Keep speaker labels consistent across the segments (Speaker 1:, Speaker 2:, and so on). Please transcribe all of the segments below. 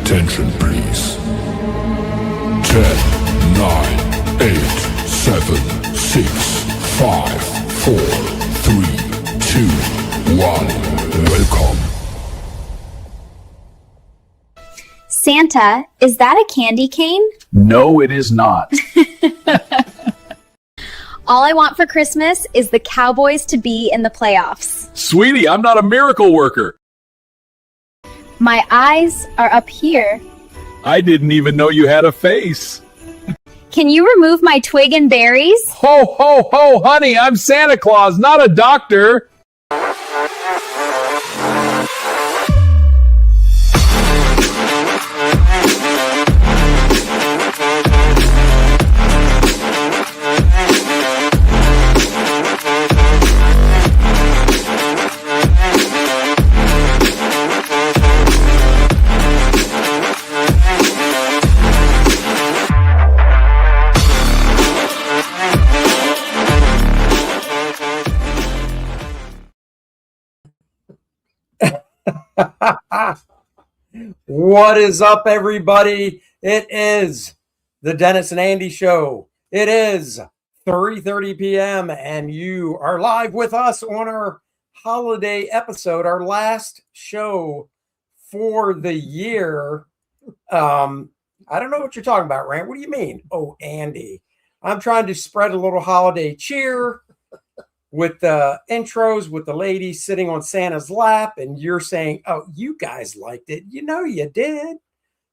Speaker 1: Attention, please. 10, 9, 8, 7, 6, 5, 4, 3, 2, 1. Welcome.
Speaker 2: Santa, is that a candy cane?
Speaker 3: No, it is not.
Speaker 2: All I want for Christmas is the Cowboys to be in the playoffs.
Speaker 3: Sweetie, I'm not a miracle worker.
Speaker 2: My eyes are up here.
Speaker 3: I didn't even know you had a face.
Speaker 2: Can you remove my twig and berries?
Speaker 3: Ho, ho, ho, honey, I'm Santa Claus, not a doctor.
Speaker 4: What is up, everybody? It is the Dennis and Andy Show. It is 3:30 p.m. and you are live with us on our holiday episode, our last show for the year. I don't know what you're talking about, Rand. What do you mean? Oh, Andy. I'm trying to spread a little holiday cheer with the intros with the lady sitting on Santa's lap, and you're saying, oh, you guys liked it. You know you did.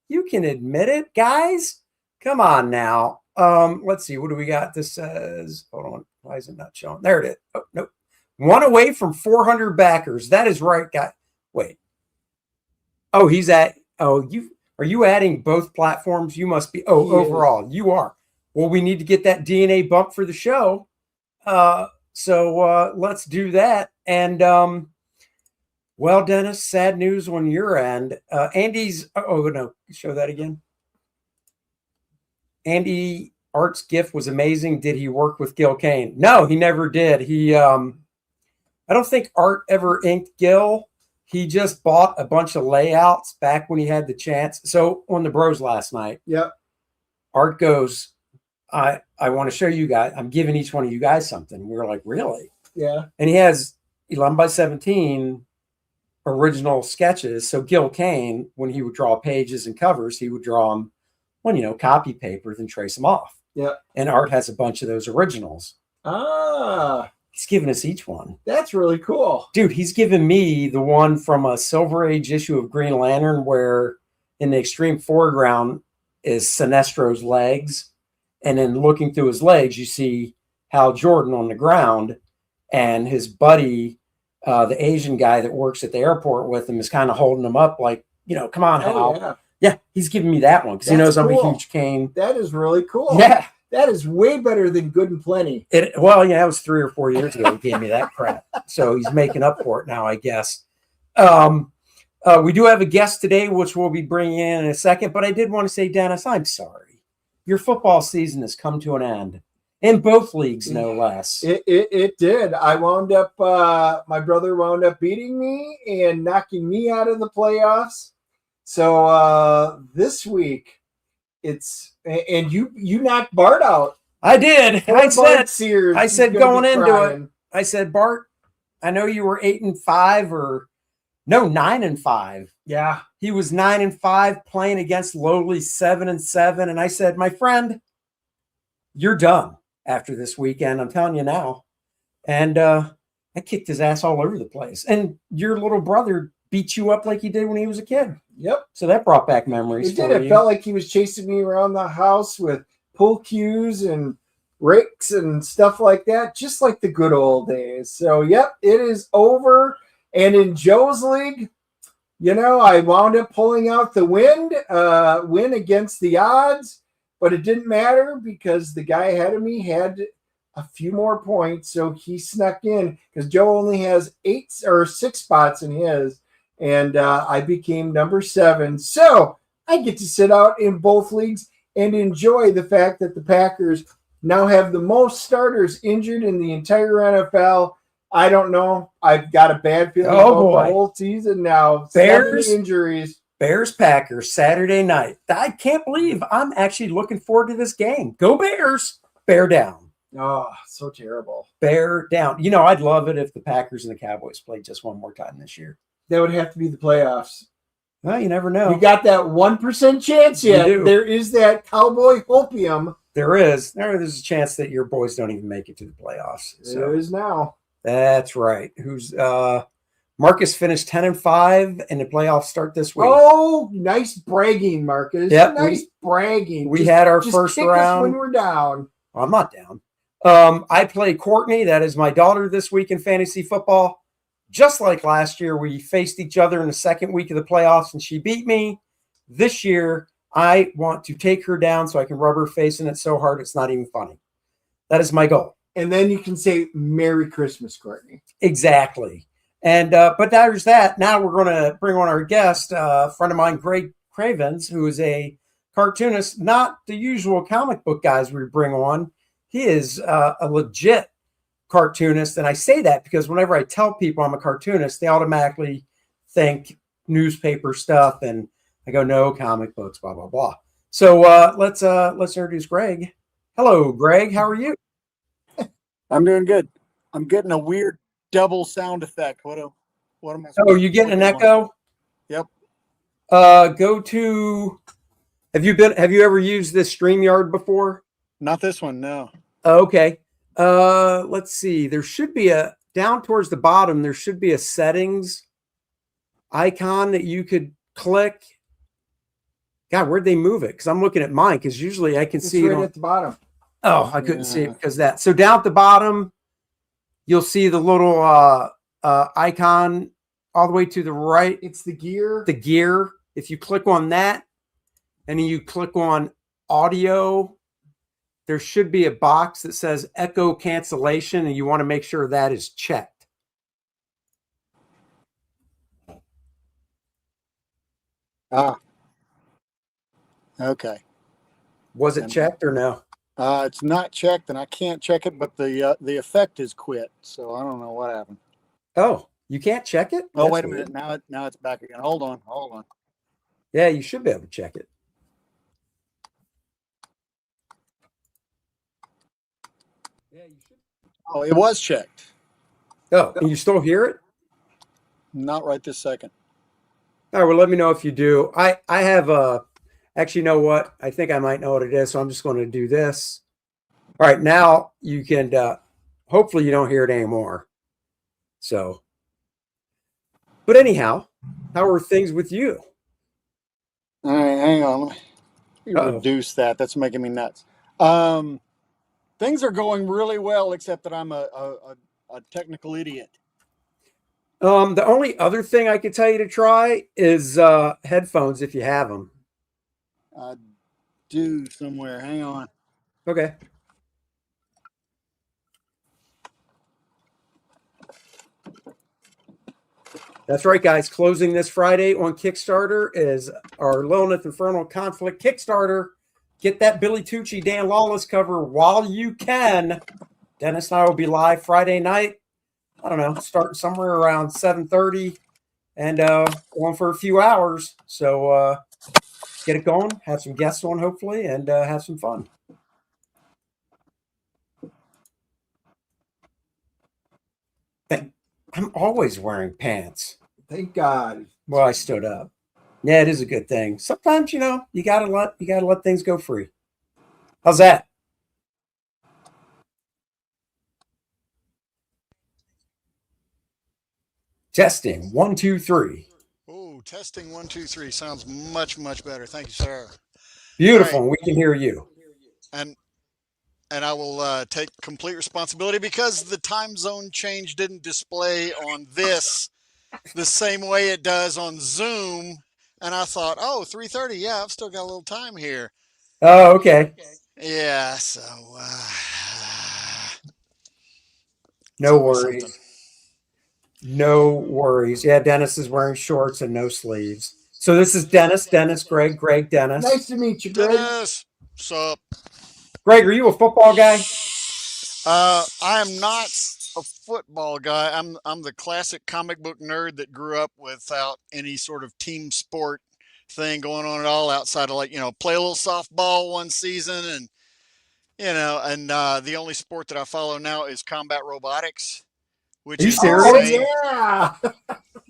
Speaker 4: You can admit it, guys. Come on now. Let's see. What do we got? This says, hold on. Why is it not showing? There it is. Oh, nope. One away from 400 backers. That is right, guy. Wait. Oh, he's at, are you adding both platforms? You must be, overall. You are. Well, we need to get that DNA bump for the show. So let's do that. And, well, Dennis, sad news on your end. Andy's, show that again. Andy Art's gift was amazing. Did he work with Gil Kane? No, he never did. He, I don't think Art ever inked Gil. He just bought a bunch of layouts back when he had the chance. So on the Bros last night,
Speaker 5: yep.
Speaker 4: Art goes, I want to show you guys. I'm giving each one of you guys something. We were like, really?
Speaker 5: Yeah.
Speaker 4: And he has 11 by 17 original sketches. So Gil Kane, when he would draw pages and covers, he would draw them on, copy paper, then trace them off.
Speaker 5: Yeah.
Speaker 4: And Art has a bunch of those originals.
Speaker 5: Ah.
Speaker 4: He's given us each one.
Speaker 5: That's really cool.
Speaker 4: Dude, he's given me the one from a Silver Age issue of Green Lantern where in the extreme foreground is Sinestro's legs. And then looking through his legs, you see Hal Jordan on the ground, and his buddy, the Asian guy that works at the airport with him, is kind of holding him up like, come on, Hal.
Speaker 5: Yeah.
Speaker 4: Yeah, he's giving me that one because he knows I'm a huge Kane.
Speaker 5: That is really cool.
Speaker 4: Yeah.
Speaker 5: That is way better than Good and Plenty.
Speaker 4: That was 3 or 4 years ago he gave me that crap. So he's making up for it now, I guess. We do have a guest today, which we'll be bringing in a second. But I did want to say, Dennis, I'm sorry. Your football season has come to an end. In both leagues, no less.
Speaker 5: It did. I wound up, my brother wound up beating me and knocking me out of the playoffs. So this week, and you knocked Bart out.
Speaker 4: I did. I said going into
Speaker 5: crying.
Speaker 4: it, I said, Bart, I know you were 8-5 or no, 9-5.
Speaker 5: Yeah.
Speaker 4: He was 9-5 playing against lowly 7-7. And I said, my friend, you're done after this weekend. I'm telling you now. And I kicked his ass all over the place. And your little brother beat you up like he did when he was a kid.
Speaker 5: Yep.
Speaker 4: So that brought back memories.
Speaker 5: It did. It felt like he was chasing me around the house with pull cues and rakes and stuff like that, just like the good old days. So, yep, it is over. And in Joe's league, I wound up pulling out the win against the odds, but it didn't matter because the guy ahead of me had a few more points, so he snuck in because Joe only has 6 spots in his, and I became number 7. So I get to sit out in both leagues and enjoy the fact that the Packers now have the most starters injured in the entire NFL. I don't know. I've got a bad feeling about the whole season now.
Speaker 4: Bears
Speaker 5: 7 injuries.
Speaker 4: Bears Packers Saturday night. I can't believe I'm actually looking forward to this game. Go Bears! Bear down.
Speaker 5: Oh, so terrible.
Speaker 4: Bear down. You know, I'd love it if the Packers and the Cowboys played just one more time this year.
Speaker 5: That would have to be the playoffs.
Speaker 4: Well, you never know.
Speaker 5: You got that 1% chance yet. There is that cowboy hopium.
Speaker 4: There is. There's a chance that your boys don't even make it to the playoffs.
Speaker 5: There is now.
Speaker 4: That's right. Marcus finished 10-5 and the playoffs start this week.
Speaker 5: Oh, nice bragging, Marcus.
Speaker 4: Yep,
Speaker 5: nice bragging.
Speaker 4: We had our first
Speaker 5: kick
Speaker 4: round.
Speaker 5: Us when we're down.
Speaker 4: I'm not down. I play Courtney. That is my daughter this week in fantasy football. Just like last year, we faced each other in the second week of the playoffs, and she beat me. This year, I want to take her down so I can rub her face in it so hard it's not even funny. That is my goal.
Speaker 5: And then you can say Merry Christmas, Courtney.
Speaker 4: Exactly. And but there's that. Now we're going to bring on our guest, a friend of mine, Greg Cravens, who is a cartoonist, not the usual comic book guys we bring on. He is a legit cartoonist, and I say that because whenever I tell people I'm a cartoonist, they automatically think newspaper stuff, and I go, no, comic books, blah blah blah. So let's introduce Greg. Hello, Greg. How are you?
Speaker 6: I'm doing good. I'm getting a weird double sound effect. What am I?
Speaker 4: Oh, you getting an echo?
Speaker 6: Yep.
Speaker 4: Go to. Have you ever used this StreamYard before?
Speaker 6: Not this one, no.
Speaker 4: Okay. Let's see. There should be down towards the bottom, there should be a settings icon that you could click. God, where'd they move it? Because I'm looking at mine, because usually I can see
Speaker 5: right
Speaker 4: it
Speaker 5: at the bottom.
Speaker 4: Oh, I couldn't see it because of that. So down at the bottom, you'll see the little icon all the way to the right.
Speaker 5: It's the gear.
Speaker 4: The gear. If you click on that and then you click on audio, there should be a box that says echo cancellation, and you want to make sure that is checked.
Speaker 6: Okay.
Speaker 4: Was it checked or no?
Speaker 6: It's not checked, and I can't check it, but the effect is quit, so I don't know what happened.
Speaker 4: Oh, you can't check it?
Speaker 6: Oh, wait a minute. Now it's back again. Hold on.
Speaker 4: Yeah, you should be able to check it. Yeah, you should.
Speaker 6: Oh, it was checked.
Speaker 4: Oh, and you still hear it?
Speaker 6: Not right this second.
Speaker 4: All right, well, let me know if you do. I have actually, you know what? I think I might know what it is, so I'm just going to do this. All right, now you can, hopefully you don't hear it anymore. So, but anyhow, how are things with you?
Speaker 6: All right, hang on. Let me reduce that. That's making me nuts. Things are going really well, except that I'm a technical idiot.
Speaker 4: The only other thing I could tell you to try is headphones if you have them.
Speaker 6: I do somewhere. Hang on.
Speaker 4: Okay. That's right, guys. Closing this Friday on Kickstarter is our Lilineth Infernal Conflict Kickstarter. Get that Billy Tucci, Dan Lawless cover while you can. Dennis and I will be live Friday night. I don't know, starting somewhere around 7:30 and going for a few hours. So get it going, have some guests on hopefully, and have some fun. I'm always wearing pants.
Speaker 5: Thank God.
Speaker 4: Well, I stood up. Yeah, it is a good thing. Sometimes, you gotta let things go free. How's that? Testing 1, 2, 3.
Speaker 7: Oh, testing 1, 2, 3 sounds much, much better. Thank you, sir.
Speaker 4: Beautiful.
Speaker 7: Right.
Speaker 4: We can hear you.
Speaker 7: And I will take complete responsibility because the time zone change didn't display on this the same way it does on Zoom. And I thought, 3:30. Yeah, I've still got a little time here.
Speaker 4: Oh, okay.
Speaker 7: Yeah, so
Speaker 4: no worries. Something. No worries. Yeah, Dennis is wearing shorts and no sleeves. So this is Dennis, Greg, Dennis.
Speaker 5: Nice to meet you, Greg.
Speaker 7: Dennis, what's up?
Speaker 4: Greg, are you a football guy?
Speaker 7: I am not a football guy. I'm the classic comic book nerd that grew up without any sort of team sport thing going on at all outside of, like, play a little softball one season, and the only sport that I follow now is combat robotics, which
Speaker 4: Are you
Speaker 7: is
Speaker 5: Oh
Speaker 4: serious?
Speaker 7: insane.
Speaker 5: yeah.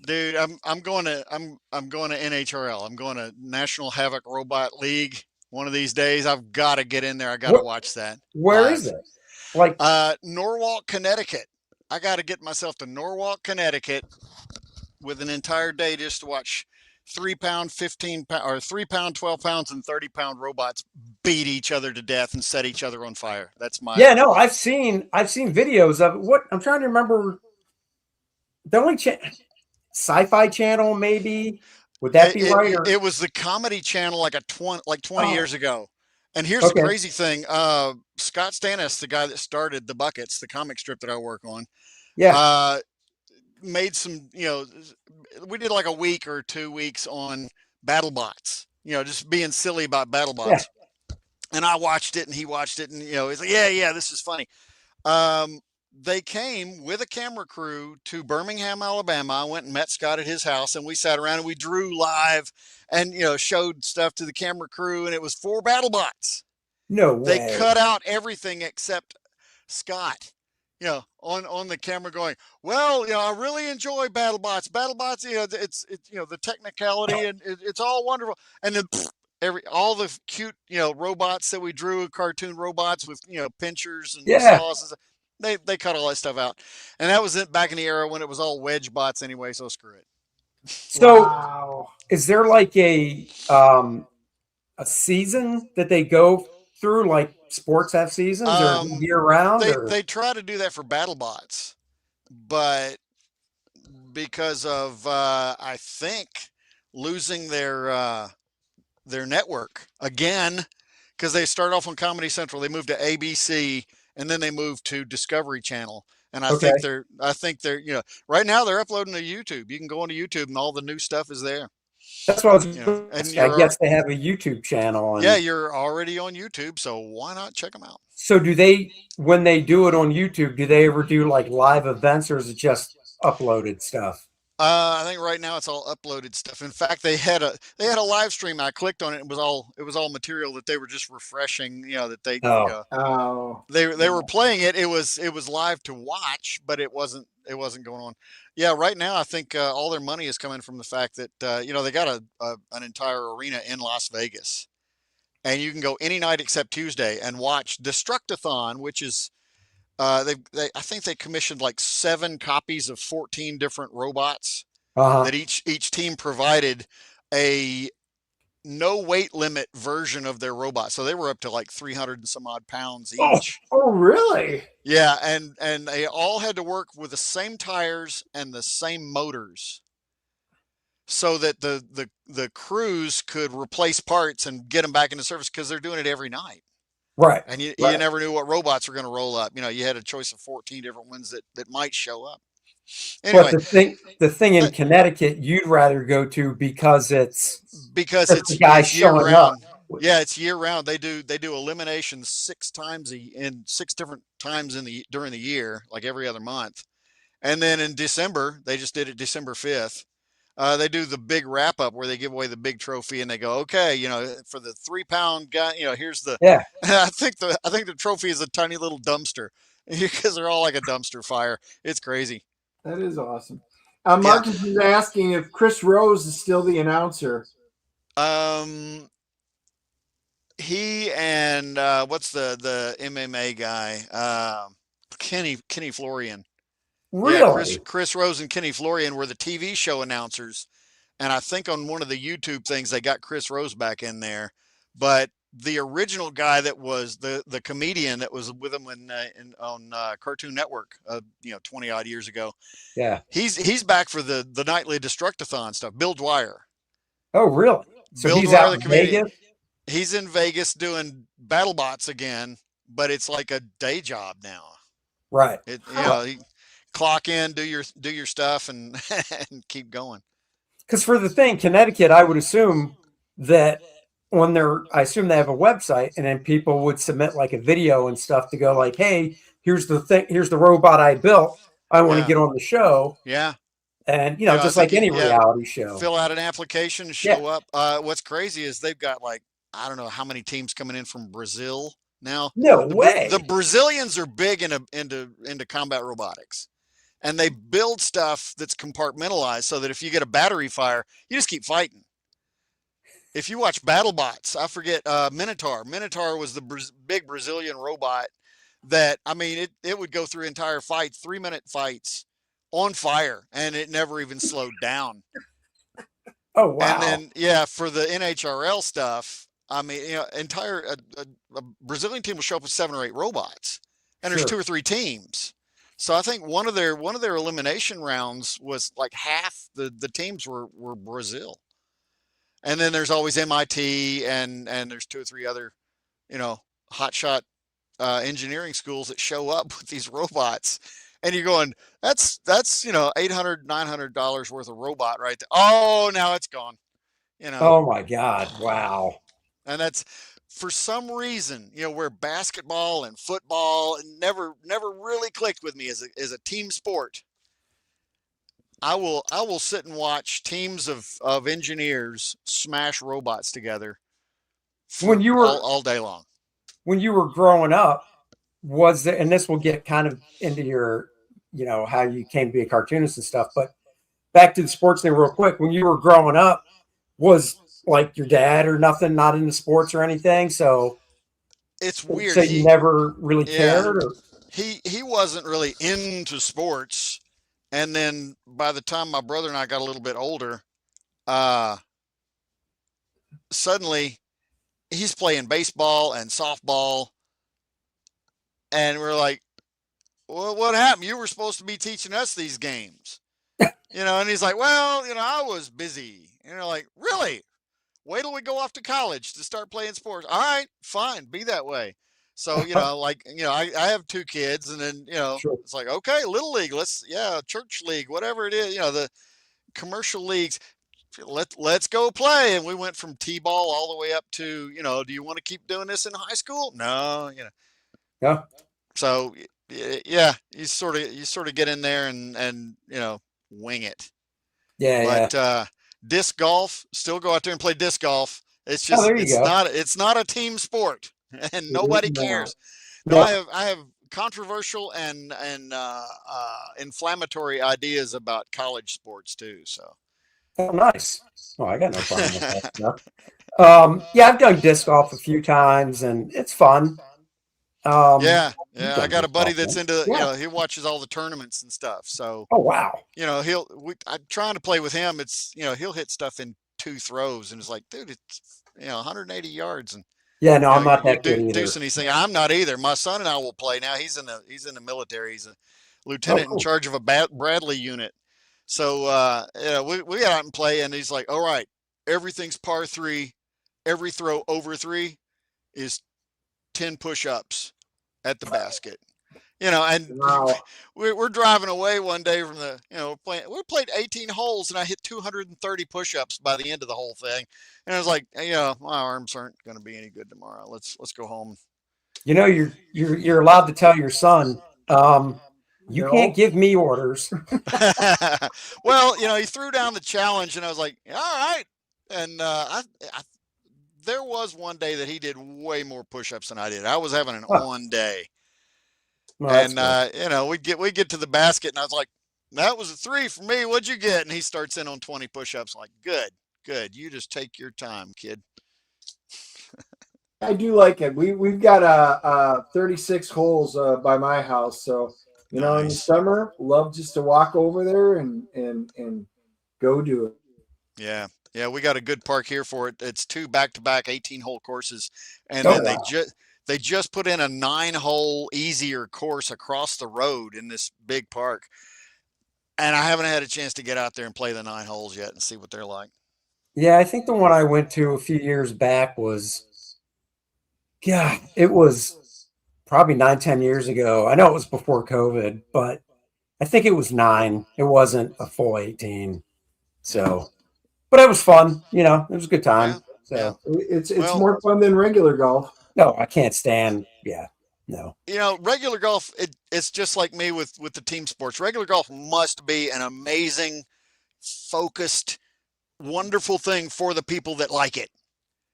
Speaker 7: Dude, I'm going to NHRL. I'm going to National Havoc Robot League one of these days. I've got to get in there. I got to
Speaker 4: What?
Speaker 7: watch that
Speaker 4: Where is
Speaker 7: live.
Speaker 4: it? Like,
Speaker 7: Norwalk, Connecticut. I got to get myself to Norwalk, Connecticut with an entire day just to watch 3-pound, 15-pound, or 3-pound, 12 pounds, and 30-pound robots beat each other to death and set each other on fire. That's my
Speaker 4: yeah, no, I've seen videos of it. What I'm trying to remember. The only Sci-Fi Channel, maybe. Would that be right? Or
Speaker 7: It was the Comedy Channel like 20
Speaker 4: oh,
Speaker 7: years ago. And here's the
Speaker 4: okay,
Speaker 7: crazy thing. Scott Stannis, the guy that started the Buckets, the comic strip that I work on,
Speaker 4: yeah,
Speaker 7: made some, we did like a week or 2 weeks on BattleBots, just being silly about
Speaker 4: yeah.
Speaker 7: BattleBots. And I watched it and he watched it, and, he's like, yeah, this is funny. They came with a camera crew to Birmingham, Alabama. I went and met Scott at his house, and we sat around and we drew live and, showed stuff to the camera crew, and it was 4 BattleBots.
Speaker 4: No
Speaker 7: They
Speaker 4: way.
Speaker 7: cut out everything except Scott, on the camera going, well, I really enjoy BattleBots. BattleBots, it's the technicality, and it's all wonderful. And then all the cute, robots that we drew, cartoon robots with, pinchers and
Speaker 4: Yeah.
Speaker 7: saws and stuff. They cut all that stuff out. And that was it back in the era when it was all wedge bots anyway, so screw it.
Speaker 4: So,
Speaker 5: Wow.
Speaker 4: is there like a season that they go through, like sports have seasons, or year round?
Speaker 7: They try to do that for BattleBots, but because of I think losing their network again, because they started off on Comedy Central, they moved to ABC, and then they moved to Discovery Channel. And I think they're right now they're uploading to YouTube. You can go onto YouTube and all the new stuff is there.
Speaker 4: That's what I was.
Speaker 7: And
Speaker 4: I guess they have a YouTube channel. And,
Speaker 7: yeah, you're already on YouTube, so why not check them out?
Speaker 4: So do they, when they do it on YouTube, do they ever do like live events, or is it just uploaded stuff?
Speaker 7: I think right now it's all uploaded stuff. In fact, they had a live stream. I clicked on it. It was all material that they were just refreshing. That they they were playing it. It was live to watch, but it wasn't going on. Yeah, right now I think all their money is coming from the fact that they got an entire arena in Las Vegas, and you can go any night except Tuesday and watch Destructathon, which is. I think they commissioned like 7 copies of 14 different robots that each team provided a no weight limit version of their robot. So they were up to like 300 and some odd pounds each.
Speaker 5: Oh, really?
Speaker 7: Yeah, and they all had to work with the same tires and the same motors, so that the crews could replace parts and get them back into service, because they're doing it every night.
Speaker 4: Right.
Speaker 7: And you never knew what robots were going to roll up. You had a choice of 14 different ones that might show up. Anyway,
Speaker 4: but the thing in Connecticut you'd rather go to because it's
Speaker 7: the
Speaker 4: guy
Speaker 7: year
Speaker 4: showing
Speaker 7: round.
Speaker 4: up.
Speaker 7: Yeah, it's year round. They do eliminations 6 different times during the year, like every other month. And then in December, they just did it December 5th. They do the big wrap up where they give away the big trophy, and they go, okay, for the 3-pound guy, here's the.
Speaker 4: Yeah.
Speaker 7: I think the trophy is a tiny little dumpster, because they're all like a dumpster fire. It's crazy.
Speaker 5: That is awesome. Marcus is asking if Chris Rose is still the announcer.
Speaker 7: He and what's the MMA guy? Kenny Florian.
Speaker 4: Really?
Speaker 7: Yeah, Chris Rose and Kenny Florian were the TV show announcers, and I think on one of the YouTube things they got Chris Rose back in there. But the original guy that was the comedian that was with him on Cartoon Network, 20 odd years ago.
Speaker 4: Yeah,
Speaker 7: he's back for the nightly Destructathon stuff. Bill Dwyer.
Speaker 4: Oh, really? So
Speaker 7: Bill
Speaker 4: he's
Speaker 7: Dwyer,
Speaker 4: out in Vegas?
Speaker 7: He's in Vegas doing BattleBots again, but it's like a day job now.
Speaker 4: Right.
Speaker 7: You clock in, do your stuff, and and keep going.
Speaker 4: Because for the thing, Connecticut, I would assume that I assume they have a website, and then people would submit like a video and stuff to go like, hey, here's the thing, here's the robot I built. I want to get on the show.
Speaker 7: Yeah.
Speaker 4: And
Speaker 7: I
Speaker 4: just
Speaker 7: think
Speaker 4: like any reality show.
Speaker 7: fill out an application, show up. What's crazy is they've got like, I don't know how many teams coming in from Brazil now.
Speaker 4: No
Speaker 7: The
Speaker 4: way.
Speaker 7: Brazilians are big into combat robotics, and they build stuff that's compartmentalized so that if you get a battery fire, you just keep fighting. If you watch BattleBots, I forget Minotaur. Minotaur was the big Brazilian robot that, I mean, it would go through entire fights, 3-minute fights on fire, and it never even slowed down.
Speaker 4: Oh, wow.
Speaker 7: And then, for the NHRL stuff, I mean, a Brazilian team will show up with 7 or 8 robots, and there's 2 or 3 teams. So I think one of their elimination rounds was like half the teams were Brazil. And then there's always MIT and there's 2 or 3 other, hotshot engineering schools that show up with these robots. And you're going, that's $800, $900 worth of robot right there. Oh, now it's gone.
Speaker 4: Oh my God. Wow.
Speaker 7: And that's, for some reason, where basketball and football never really clicked with me as a team sport. I will sit and watch teams of engineers smash robots together
Speaker 4: when you were
Speaker 7: all day long.
Speaker 4: When you were growing up, was there, and this will get kind of into your, how you came to be a cartoonist and stuff, but back to the sports thing real quick. When you were growing up, was like your dad or nothing, not into sports or anything? So
Speaker 7: it's weird.
Speaker 4: So you never really cared? Or?
Speaker 7: He wasn't really into sports. And then by the time my brother and I got a little bit older, suddenly he's playing baseball and softball. And we're like, well, what happened? You were supposed to be teaching us these games. And he's like, well, I was busy. And you're like, really? Wait till we go off to college to start playing sports. All right, fine, be that way. So, I have 2 kids, and then, It's like, okay, little league, church league, whatever it is, the commercial leagues, let's go play. And we went from T-ball all the way up to, do you want to keep doing this in high school? No,
Speaker 4: Yeah.
Speaker 7: So yeah, you sort of get in there and wing it.
Speaker 4: Yeah.
Speaker 7: But disc golf, still go out there and play disc golf. It's just it's not a team sport, and nobody cares. No, I have controversial and inflammatory ideas about college sports too. So.
Speaker 4: Oh, nice. Oh, I got no problem with that stuff. I've done disc golf a few times, and it's fun.
Speaker 7: I got a buddy that's into, he watches all the tournaments and stuff. So,
Speaker 4: oh wow,
Speaker 7: I'm trying to play with him. It's, he'll hit stuff in 2 throws, and it's like, dude, it's 180 yards, and
Speaker 4: I'm not that good either.
Speaker 7: Deucing these things. I'm not either. My son and I will play now. He's in the military. He's a lieutenant in charge of a Bradley unit. So, we got out and play, and he's like, all right, everything's par 3. Every throw over 3 is 10 push-ups at the basket, and
Speaker 4: wow.
Speaker 7: we're driving away one day from the, we played 18 holes, and I hit 230 push-ups by the end of the whole thing. And I was like, my arms aren't going to be any good tomorrow. Let's go home.
Speaker 4: You're allowed to tell your son, you can't give me orders.
Speaker 7: Well, he threw down the challenge, and I was like, all right. And there was one day that he did way more push-ups than I did. I was having an on day.
Speaker 4: Well,
Speaker 7: and we get to the basket, and I was like, that was a 3 for me. What'd you get? And he starts in on 20 push-ups. I'm like, good. You just take your time, kid.
Speaker 5: I do like it. We've got 36 holes by my house, so in the summer, love just to walk over there and go do it.
Speaker 7: Yeah, we got a good park here for it. It's 2 back-to-back 18-hole courses, and then they just put in a 9-hole easier course across the road in this big park. And I haven't had a chance to get out there and play the 9 holes yet and see what they're like.
Speaker 4: Yeah, I think the one I went to a few years back was, it was probably 9-10 years ago. I know it was before COVID, but I think it was 9. It wasn't a full 18. So, but it was fun. It was a good time. So
Speaker 5: it's more fun than regular golf.
Speaker 4: No, I can't stand. Yeah, No.
Speaker 7: Regular golf, it's just like me with the team sports. Regular golf must be an amazing, focused, wonderful thing for the people that like it.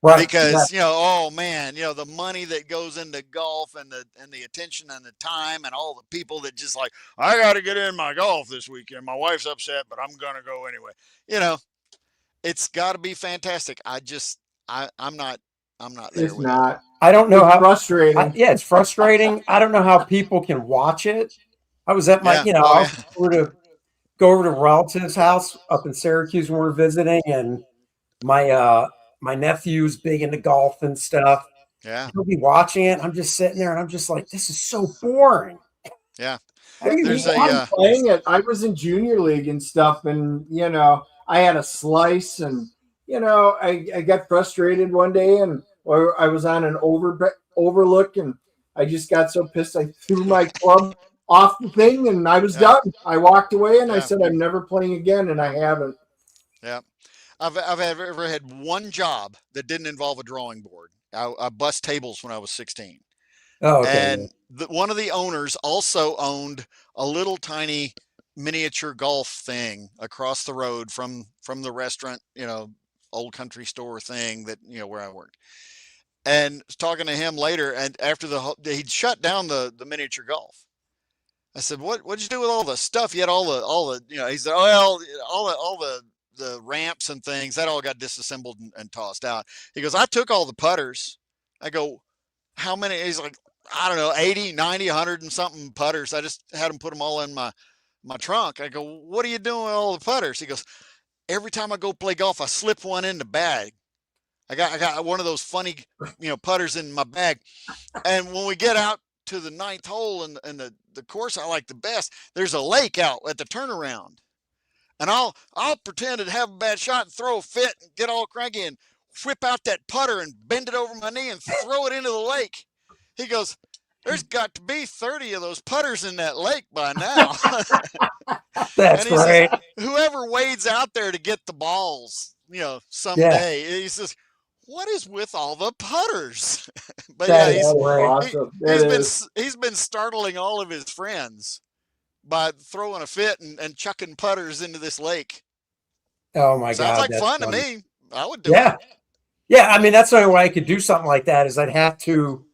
Speaker 4: Right.
Speaker 7: Because oh man, the money that goes into golf and the attention and the time and all the people that just like, I got to get in my golf this weekend. My wife's upset, but I'm gonna go anyway. It's got to be fantastic. I'm not there.
Speaker 5: It's
Speaker 7: with
Speaker 5: not.
Speaker 4: I don't know
Speaker 5: It's
Speaker 4: how
Speaker 5: frustrating.
Speaker 4: yeah, it's frustrating. I don't know how people can watch it. I was at my,
Speaker 7: Yeah. Oh, yeah.
Speaker 4: I were to go over to a relative's house up in Syracuse when we were visiting, and my nephew's big into golf and stuff.
Speaker 7: Yeah.
Speaker 4: He'll be watching it. I'm just sitting there, and I'm just like, this is so boring.
Speaker 7: Yeah.
Speaker 4: How do you
Speaker 7: There's
Speaker 4: watch
Speaker 5: Playing it. I was in junior league and stuff, and I had a slice, and I got frustrated one day, and I was on an overlook, and I just got so pissed I threw my club off the thing, and I was done. I walked away, and I said I'm never playing again, and I haven't.
Speaker 7: Yeah. I've ever had one job that didn't involve a drawing board. I bust tables when I was 16.
Speaker 4: Oh, okay.
Speaker 7: And one of the owners also owned a little tiny miniature golf thing across the road from the restaurant, old country store thing that, where I worked. And was talking to him later, and after he'd shut down the miniature golf. I said, what'd you do with all the stuff? You had all the, he said, well, all the ramps and things, that all got disassembled and tossed out. He goes, I took all the putters. I go, how many? He's like, I don't know, 80, 90, 100 and something putters. I just had him put them all in my trunk. I go, what are you doing with all the putters? He goes, every time I go play golf, I slip one in the bag. I got one of those funny, putters in my bag. And when we get out to the ninth hole and the course I like the best, there's a lake out at the turnaround. And I'll pretend to have a bad shot and throw a fit and get all cranky and whip out that putter and bend it over my knee and throw it into the lake. He goes, there's got to be 30 of those putters in that lake by now.
Speaker 4: That's great.
Speaker 7: Says, whoever wades out there to get the balls, someday, he says, what is with all the putters? But he's been startling all of his friends by throwing a fit and chucking putters into this lake.
Speaker 4: Oh my God.
Speaker 7: Sounds like fun to me. I would do
Speaker 4: it. Yeah. I mean, that's the only way I could do something like that is I'd have to,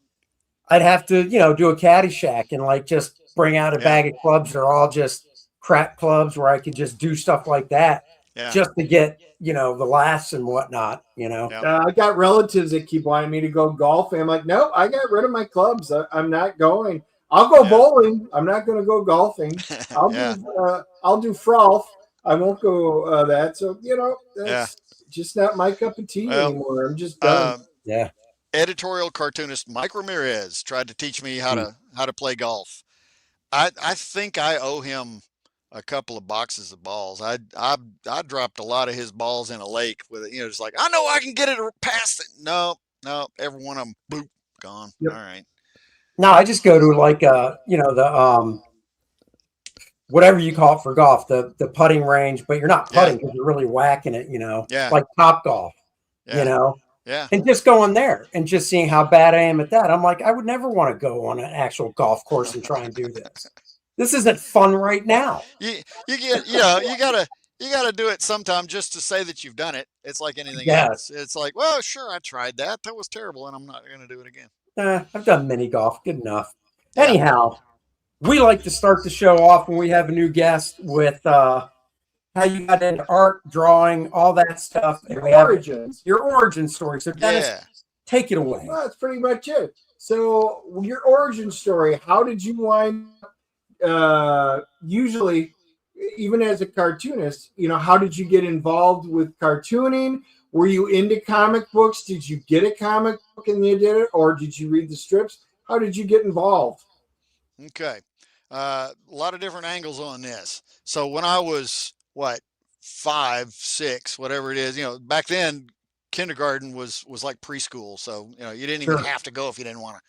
Speaker 4: do a Caddyshack and like just bring out a bag of clubs that are all just crap clubs where I could just do stuff like that just to get, the laughs and whatnot,
Speaker 5: I got relatives that keep wanting me to go golfing. I'm like, no, I got rid of my clubs. I'm not going. I'll go bowling. I'm not going to go golfing. I'll do frolf. I won't go that. So, that's just not my cup of tea anymore. I'm just done.
Speaker 7: Editorial cartoonist Mike Ramirez tried to teach me how to play golf. I think I owe him a couple of boxes of balls. I dropped a lot of his balls in a lake with it. Just like, I know I can get it past it. No, every one of them, boop, gone. Yep. All right.
Speaker 4: No, I just go to like the whatever you call it for golf, the putting range, but you're not putting because you're really whacking it, like Top Golf, and just going there and just seeing how bad I am at that. I'm like, I would never want to go on an actual golf course and try and do this. This isn't fun right now.
Speaker 7: You gotta do it sometime just to say that you've done it. It's like anything else. It's like, well, sure, I tried that. That was terrible, and I'm not going to do it again.
Speaker 4: I've done mini golf. Good enough. Anyhow, we like to start the show off when we have a new guest with how you got into art, drawing, all that stuff. And your origin story. So Dennis, take it away.
Speaker 5: Well, that's pretty much it. So your origin story, how did you wind usually, even as a cartoonist, how did you get involved with cartooning? Were you into comic books? Did you get a comic book and you did it? Or did you read the strips? How did you get involved?
Speaker 7: Okay. A lot of different angles on this. So when I was, 5, 6, whatever it is, back then, kindergarten was like preschool. So, you didn't even have to go if you didn't want to.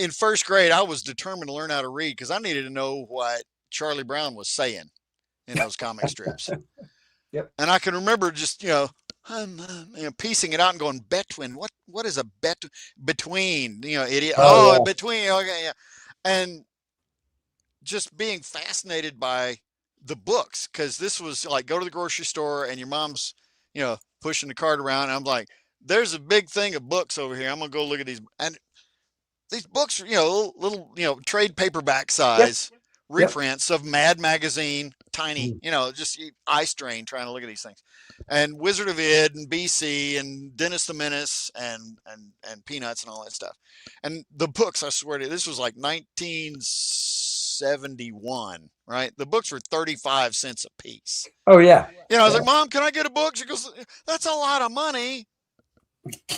Speaker 7: In first grade, I was determined to learn how to read because I needed to know what Charlie Brown was saying in those comic strips.
Speaker 5: Yep.
Speaker 7: And I can remember just, piecing it out and going, between, what is a between, idiot.
Speaker 5: Oh,
Speaker 7: Oh,
Speaker 5: yeah.
Speaker 7: between. Okay. Yeah. And just being fascinated by the books. Cause this was like, go to the grocery store and your mom's, pushing the cart around. And I'm like, there's a big thing of books over here. I'm going to go look at these. And these books are, little, trade paperback
Speaker 5: Yep.
Speaker 7: size reprints of Mad Magazine, tiny, just eye strain trying to look at these things. And Wizard of Id and BC and Dennis the Menace and Peanuts and all that stuff. And the books, I swear to you, this was like 1971, right? The books were 35 cents a piece.
Speaker 5: Oh, yeah.
Speaker 7: I was like, Mom, can I get a book? She goes, that's a lot of money.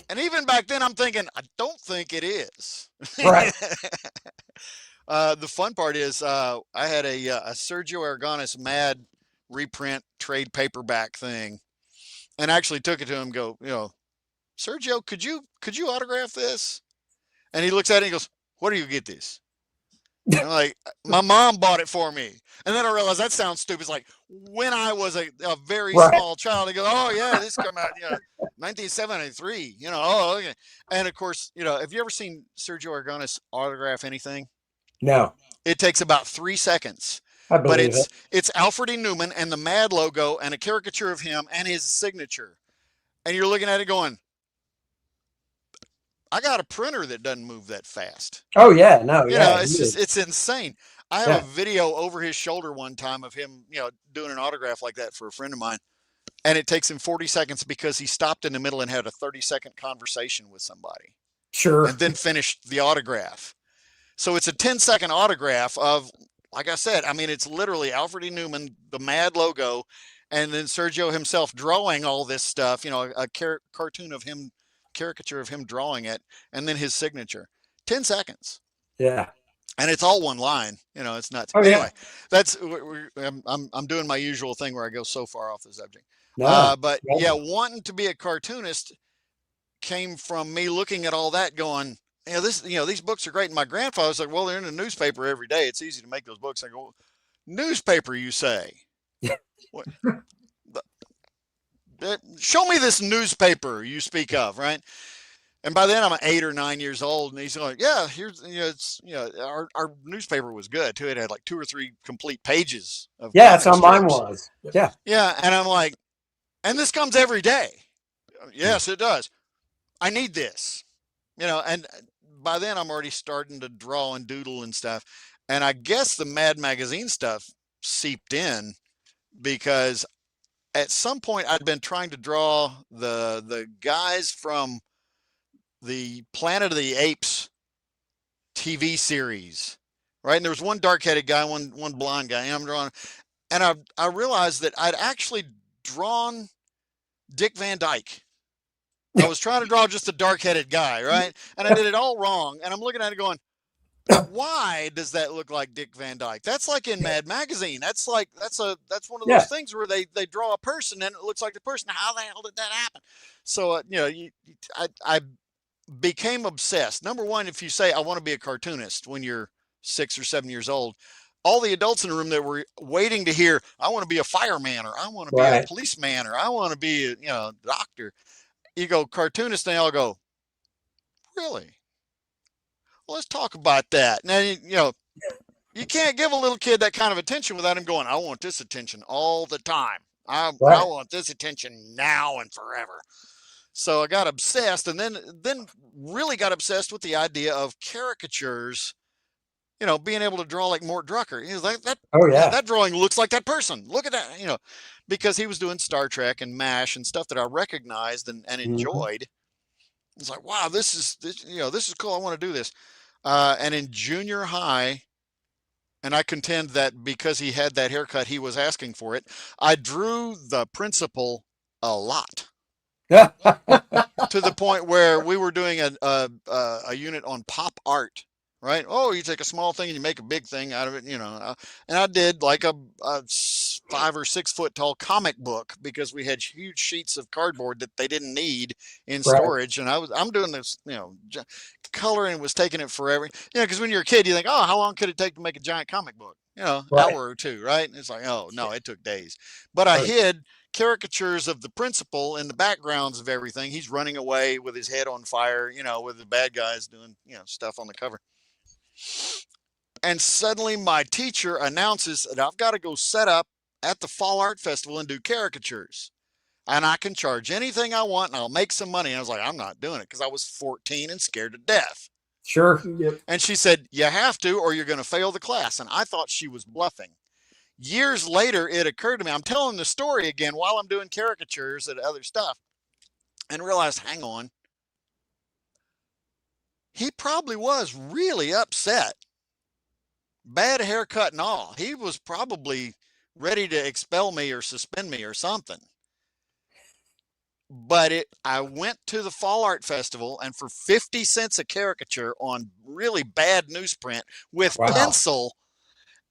Speaker 7: And even back then, I'm thinking, I don't think it is.
Speaker 5: Right.
Speaker 7: The fun part is I had a Sergio Aragonés Mad reprint trade paperback thing, and actually took it to him and go, Sergio, could you autograph this? And he looks at it and he goes, where do you get this? And I'm like, my mom bought it for me. And then I realized that sounds stupid. It's like when I was a very small child, he goes, oh yeah, this came out, 1973, oh, okay. And of course, have you ever seen Sergio Aragonés autograph anything?
Speaker 5: No.
Speaker 7: It takes about 3 seconds.
Speaker 5: I believe
Speaker 7: But it's Alfred E. Newman and the Mad logo and a caricature of him and his signature. And you're looking at it going, I got a printer that doesn't move that fast.
Speaker 5: Oh, yeah. No, yeah.
Speaker 7: It's insane. I have a video over his shoulder one time of him, doing an autograph like that for a friend of mine. And it takes him 40 seconds because he stopped in the middle and had a 30-second conversation with somebody.
Speaker 5: Sure.
Speaker 7: And then finished the autograph. So it's a 10-second autograph of, like I said, it's literally Alfred E. Newman, the Mad logo, and then Sergio himself drawing all this stuff, a cartoon of him, caricature of him drawing it, and then his signature. 10 seconds.
Speaker 5: Yeah.
Speaker 7: And it's all one line, it's nuts.
Speaker 5: Oh,
Speaker 7: anyway, that's, I'm doing my usual thing where I go so far off the subject.
Speaker 5: No.
Speaker 7: But yeah, wanting to be a cartoonist came from me looking at all that going, these books are great. And my grandfather was like, well, they're in the newspaper every day. It's easy to make those books. I go, newspaper, you say? What? Show me this newspaper you speak of, right? And by then I'm 8 or 9 years old, and he's like, yeah, here's, our newspaper was good too. It had like 2 or 3 complete pages of
Speaker 5: that's how
Speaker 7: comic
Speaker 5: mine
Speaker 7: strips.
Speaker 5: was. Yeah.
Speaker 7: Yeah. And I'm like, and this comes every day. Yes, it does. I need this, and by then I'm already starting to draw and doodle and stuff. And I guess the Mad Magazine stuff seeped in because at some point I'd been trying to draw the guys from the Planet of the Apes TV series, right? And there was one dark-headed guy, one blonde guy, and I'm drawing, and I realized that I'd actually drawn Dick Van Dyke. I was trying to draw just a dark-headed guy, right? And I did it all wrong. And I'm looking at it going, why does that look like Dick Van Dyke? That's like in Mad Magazine. That's one of those things where they draw a person and it looks like the person. How the hell did that happen? So, I became obsessed. Number one, if you say, I want to be a cartoonist when you're 6 or 7 years old, all the adults in the room that were waiting to hear, I want to be a fireman, or I want to be a policeman, or I want to be a doctor. You go cartoonist, and they all go, really? Well, let's talk about that. Now, you can't give a little kid that kind of attention without him going, I want this attention all the time. I want this attention now and forever. So I got obsessed, and then really got obsessed with the idea of caricatures, being able to draw like Mort Drucker. He was like, that drawing looks like that person. Look at that, because he was doing Star Trek and MASH and stuff that I recognized and enjoyed. It's like, wow, this is cool. I want to do this. And in junior high, and I contend that because he had that haircut, he was asking for it. I drew the principal a lot. To the point where we were doing a unit on pop art, right? Oh, you take a small thing and you make a big thing out of it, and I did like a 5 or 6 foot tall comic book because we had huge sheets of cardboard that they didn't need in
Speaker 4: Right.
Speaker 7: storage. And I'm doing this, coloring was taking it forever. Because when you're a kid, you think, oh, how long could it take to make a giant comic book?
Speaker 4: Right.
Speaker 7: Hour or two, right? And it's like, oh no, it took days. But I
Speaker 4: Right.
Speaker 7: hid caricatures of the principal in the backgrounds of everything. He's running away with his head on fire, with the bad guys doing, stuff on the cover. And suddenly my teacher announces that I've got to go set up at the Fall Art Festival and do caricatures. And I can charge anything I want and I'll make some money. And I was like, I'm not doing it because I was 14 and scared to death.
Speaker 4: Sure.
Speaker 5: Yep.
Speaker 7: And she said, you have to, or you're going to fail the class. And I thought she was bluffing. Years later, it occurred to me, I'm telling the story again while I'm doing caricatures and other stuff, and realized, hang on, he probably was really upset. Bad haircut and all. He was probably ready to expel me or suspend me or something. But I went to the Fall Art Festival, and for 50 cents a caricature on really bad newsprint with pencil,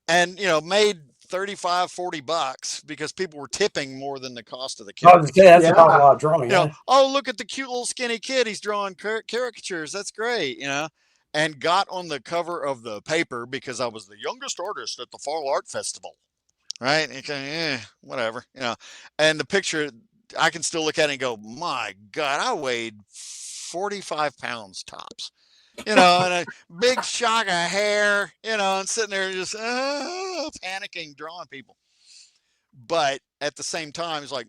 Speaker 7: and made $35-40 because people were tipping more than the cost of the caricature.
Speaker 4: That's about a lot of drawing.
Speaker 7: Oh, look at the cute little skinny kid. He's drawing caricatures. That's great, and got on the cover of the paper because I was the youngest artist at the Fall Art Festival. Right? Okay, whatever, and the picture, I can still look at it and go, my God, I weighed 45 pounds tops. And a big shock of hair, and sitting there just panicking, drawing people. But at the same time, it's like,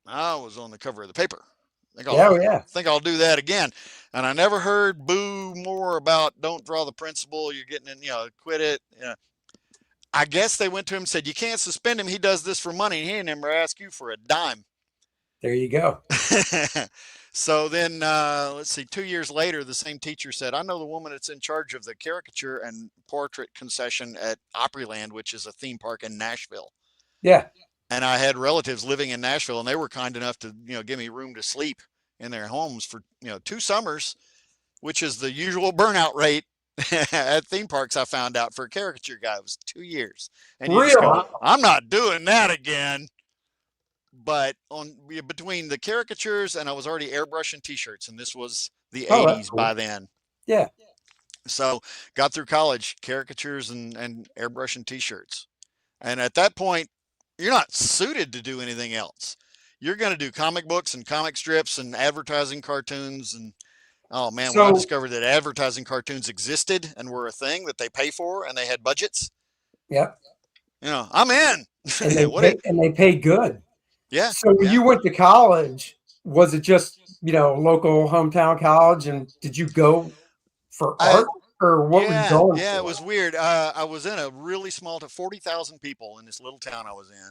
Speaker 7: I was on the cover of the paper. I think I'll do that again. And I never heard boo more about don't draw the principal. You're getting in, quit it. I guess they went to him and said, you can't suspend him. He does this for money. He never ask you for a dime.
Speaker 4: There you go.
Speaker 7: So then, let's see, 2 years later, the same teacher said, I know the woman that's in charge of the caricature and portrait concession at Opryland, which is a theme park in Nashville.
Speaker 4: Yeah.
Speaker 7: And I had relatives living in Nashville, and they were kind enough to, give me room to sleep in their homes for, 2 summers, which is the usual burnout rate at theme parks. I found out for a caricature guy, it was 2 years. And you just go, I'm not doing that again. But between the caricatures, and I was already airbrushing t-shirts, and this was the 80s by then.
Speaker 4: Yeah.
Speaker 7: So got through college, caricatures and airbrushing t-shirts. And at that point, you're not suited to do anything else. You're going to do comic books and comic strips and advertising cartoons. And oh man, when I discovered that advertising cartoons existed and were a thing that they pay for and they had budgets.
Speaker 4: Yep.
Speaker 7: I'm in.
Speaker 4: And they pay good.
Speaker 7: Yeah.
Speaker 4: So when you went to college, was it just, local hometown college? And did you go for art or what were you going for?
Speaker 7: Yeah, it was weird. I was in a really small 40,000 people in this little town I was in.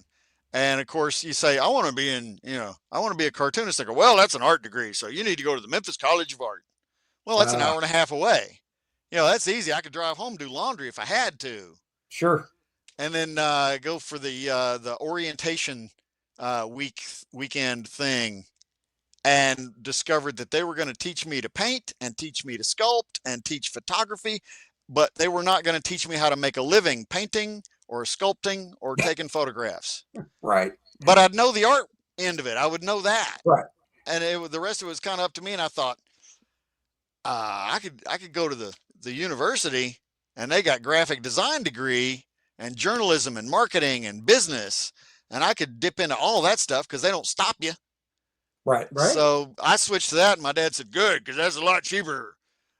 Speaker 7: And of course you say, I want to be a cartoonist. They go, well, that's an art degree. So you need to go to the Memphis College of Art. Well, that's an hour and a half away. That's easy. I could drive home, do laundry if I had to.
Speaker 4: Sure.
Speaker 7: And then go for the orientation weekend thing, and discovered that they were going to teach me to paint and teach me to sculpt and teach photography, but they were not going to teach me how to make a living painting or sculpting or taking photographs.
Speaker 4: Right.
Speaker 7: But I'd know the art end of it. I would know that.
Speaker 4: Right.
Speaker 7: And the rest of it was kind of up to me. And I thought, I could go to the university, and they got graphic design degree and journalism and marketing and business. And I could dip into all that stuff because they don't stop you.
Speaker 4: Right.
Speaker 7: So I switched to that, and my dad said, good, because that's a lot cheaper.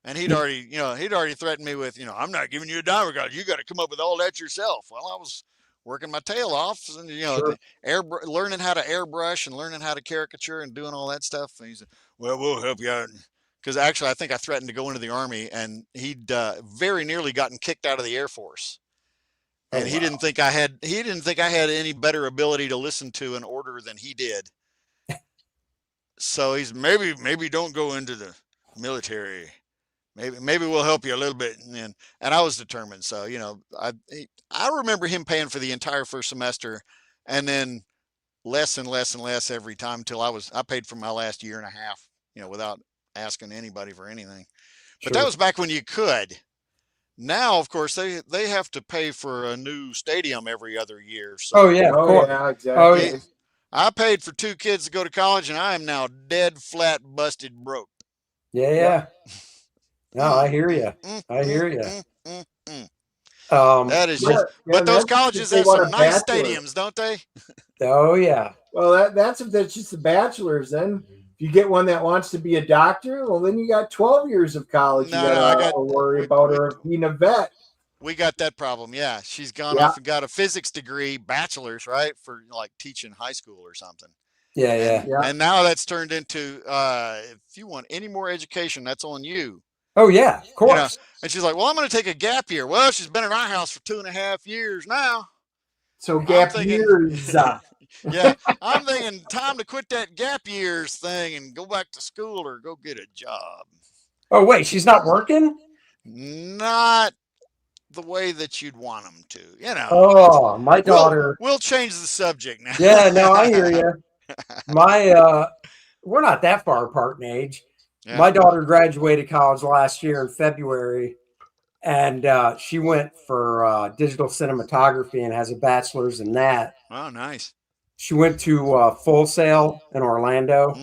Speaker 7: And he'd already threatened me with, I'm not giving you a dime. You got to come up with all that yourself. Well, I was working my tail off, and learning how to airbrush and learning how to caricature and doing all that stuff. And he said, well, we'll help you out. Because actually, I think I threatened to go into the Army, and he'd very nearly gotten kicked out of the Air Force. And he didn't think I had any better ability to listen to an order than he did. So he's maybe don't go into the military. Maybe we'll help you a little bit. And I was determined. So, I remember him paying for the entire first semester, and then less and less and less every time until I paid for my last year and a half, without asking anybody for anything. But that was back when you could. Now, of course, they have to pay for a new stadium every other year. So
Speaker 4: Oh yeah, of
Speaker 5: Oh
Speaker 4: course.
Speaker 5: yeah,
Speaker 4: Oh
Speaker 5: exactly.
Speaker 4: yeah.
Speaker 7: I paid for 2 kids to go to college, and I am now dead flat busted broke.
Speaker 4: Yeah,
Speaker 5: Yep.
Speaker 4: yeah. No, I hear you. I hear you.
Speaker 7: Mm.
Speaker 4: Um,
Speaker 7: That is
Speaker 4: my,
Speaker 7: just.
Speaker 5: Yeah,
Speaker 7: But
Speaker 5: and
Speaker 7: those
Speaker 5: that's if
Speaker 7: colleges
Speaker 5: they
Speaker 7: have
Speaker 5: want
Speaker 7: some
Speaker 5: a
Speaker 7: nice
Speaker 5: bachelor.
Speaker 7: stadiums, don't they?
Speaker 4: oh yeah.
Speaker 5: Well, that's if that's just the bachelor's. Then if you get one that wants to be a doctor, well, then you got 12 years of college you
Speaker 7: No, I
Speaker 5: got
Speaker 7: got
Speaker 5: to worry about, or being a vet.
Speaker 7: we got that problem. Yeah, she's gone
Speaker 5: Yeah.
Speaker 7: off and got a physics degree, bachelor's, right, for like teaching high school or something.
Speaker 4: Yeah, yeah.
Speaker 5: Yeah.
Speaker 7: And now that's turned into if you want any more education, that's on you.
Speaker 4: Oh yeah, of
Speaker 7: You know,
Speaker 4: course.
Speaker 7: and she's like, well, I'm going to take a gap year. Well, she's been in our house for 2.5 years now.
Speaker 5: So
Speaker 7: I'm
Speaker 5: gap
Speaker 7: thinking,
Speaker 5: years.
Speaker 7: yeah, I'm thinking time to quit that gap years thing and go back to school or go get a job.
Speaker 4: Oh wait, she's not working?
Speaker 7: Not the way that you'd want them to, you know.
Speaker 4: Oh, my daughter.
Speaker 7: We'll change the subject now.
Speaker 4: Yeah, no, I hear you. My we're not that far apart in age.
Speaker 7: Yeah.
Speaker 4: My daughter graduated college last year in February, and she went for digital cinematography and has a bachelor's in that.
Speaker 7: Oh, nice.
Speaker 4: She went to Full Sail in Orlando,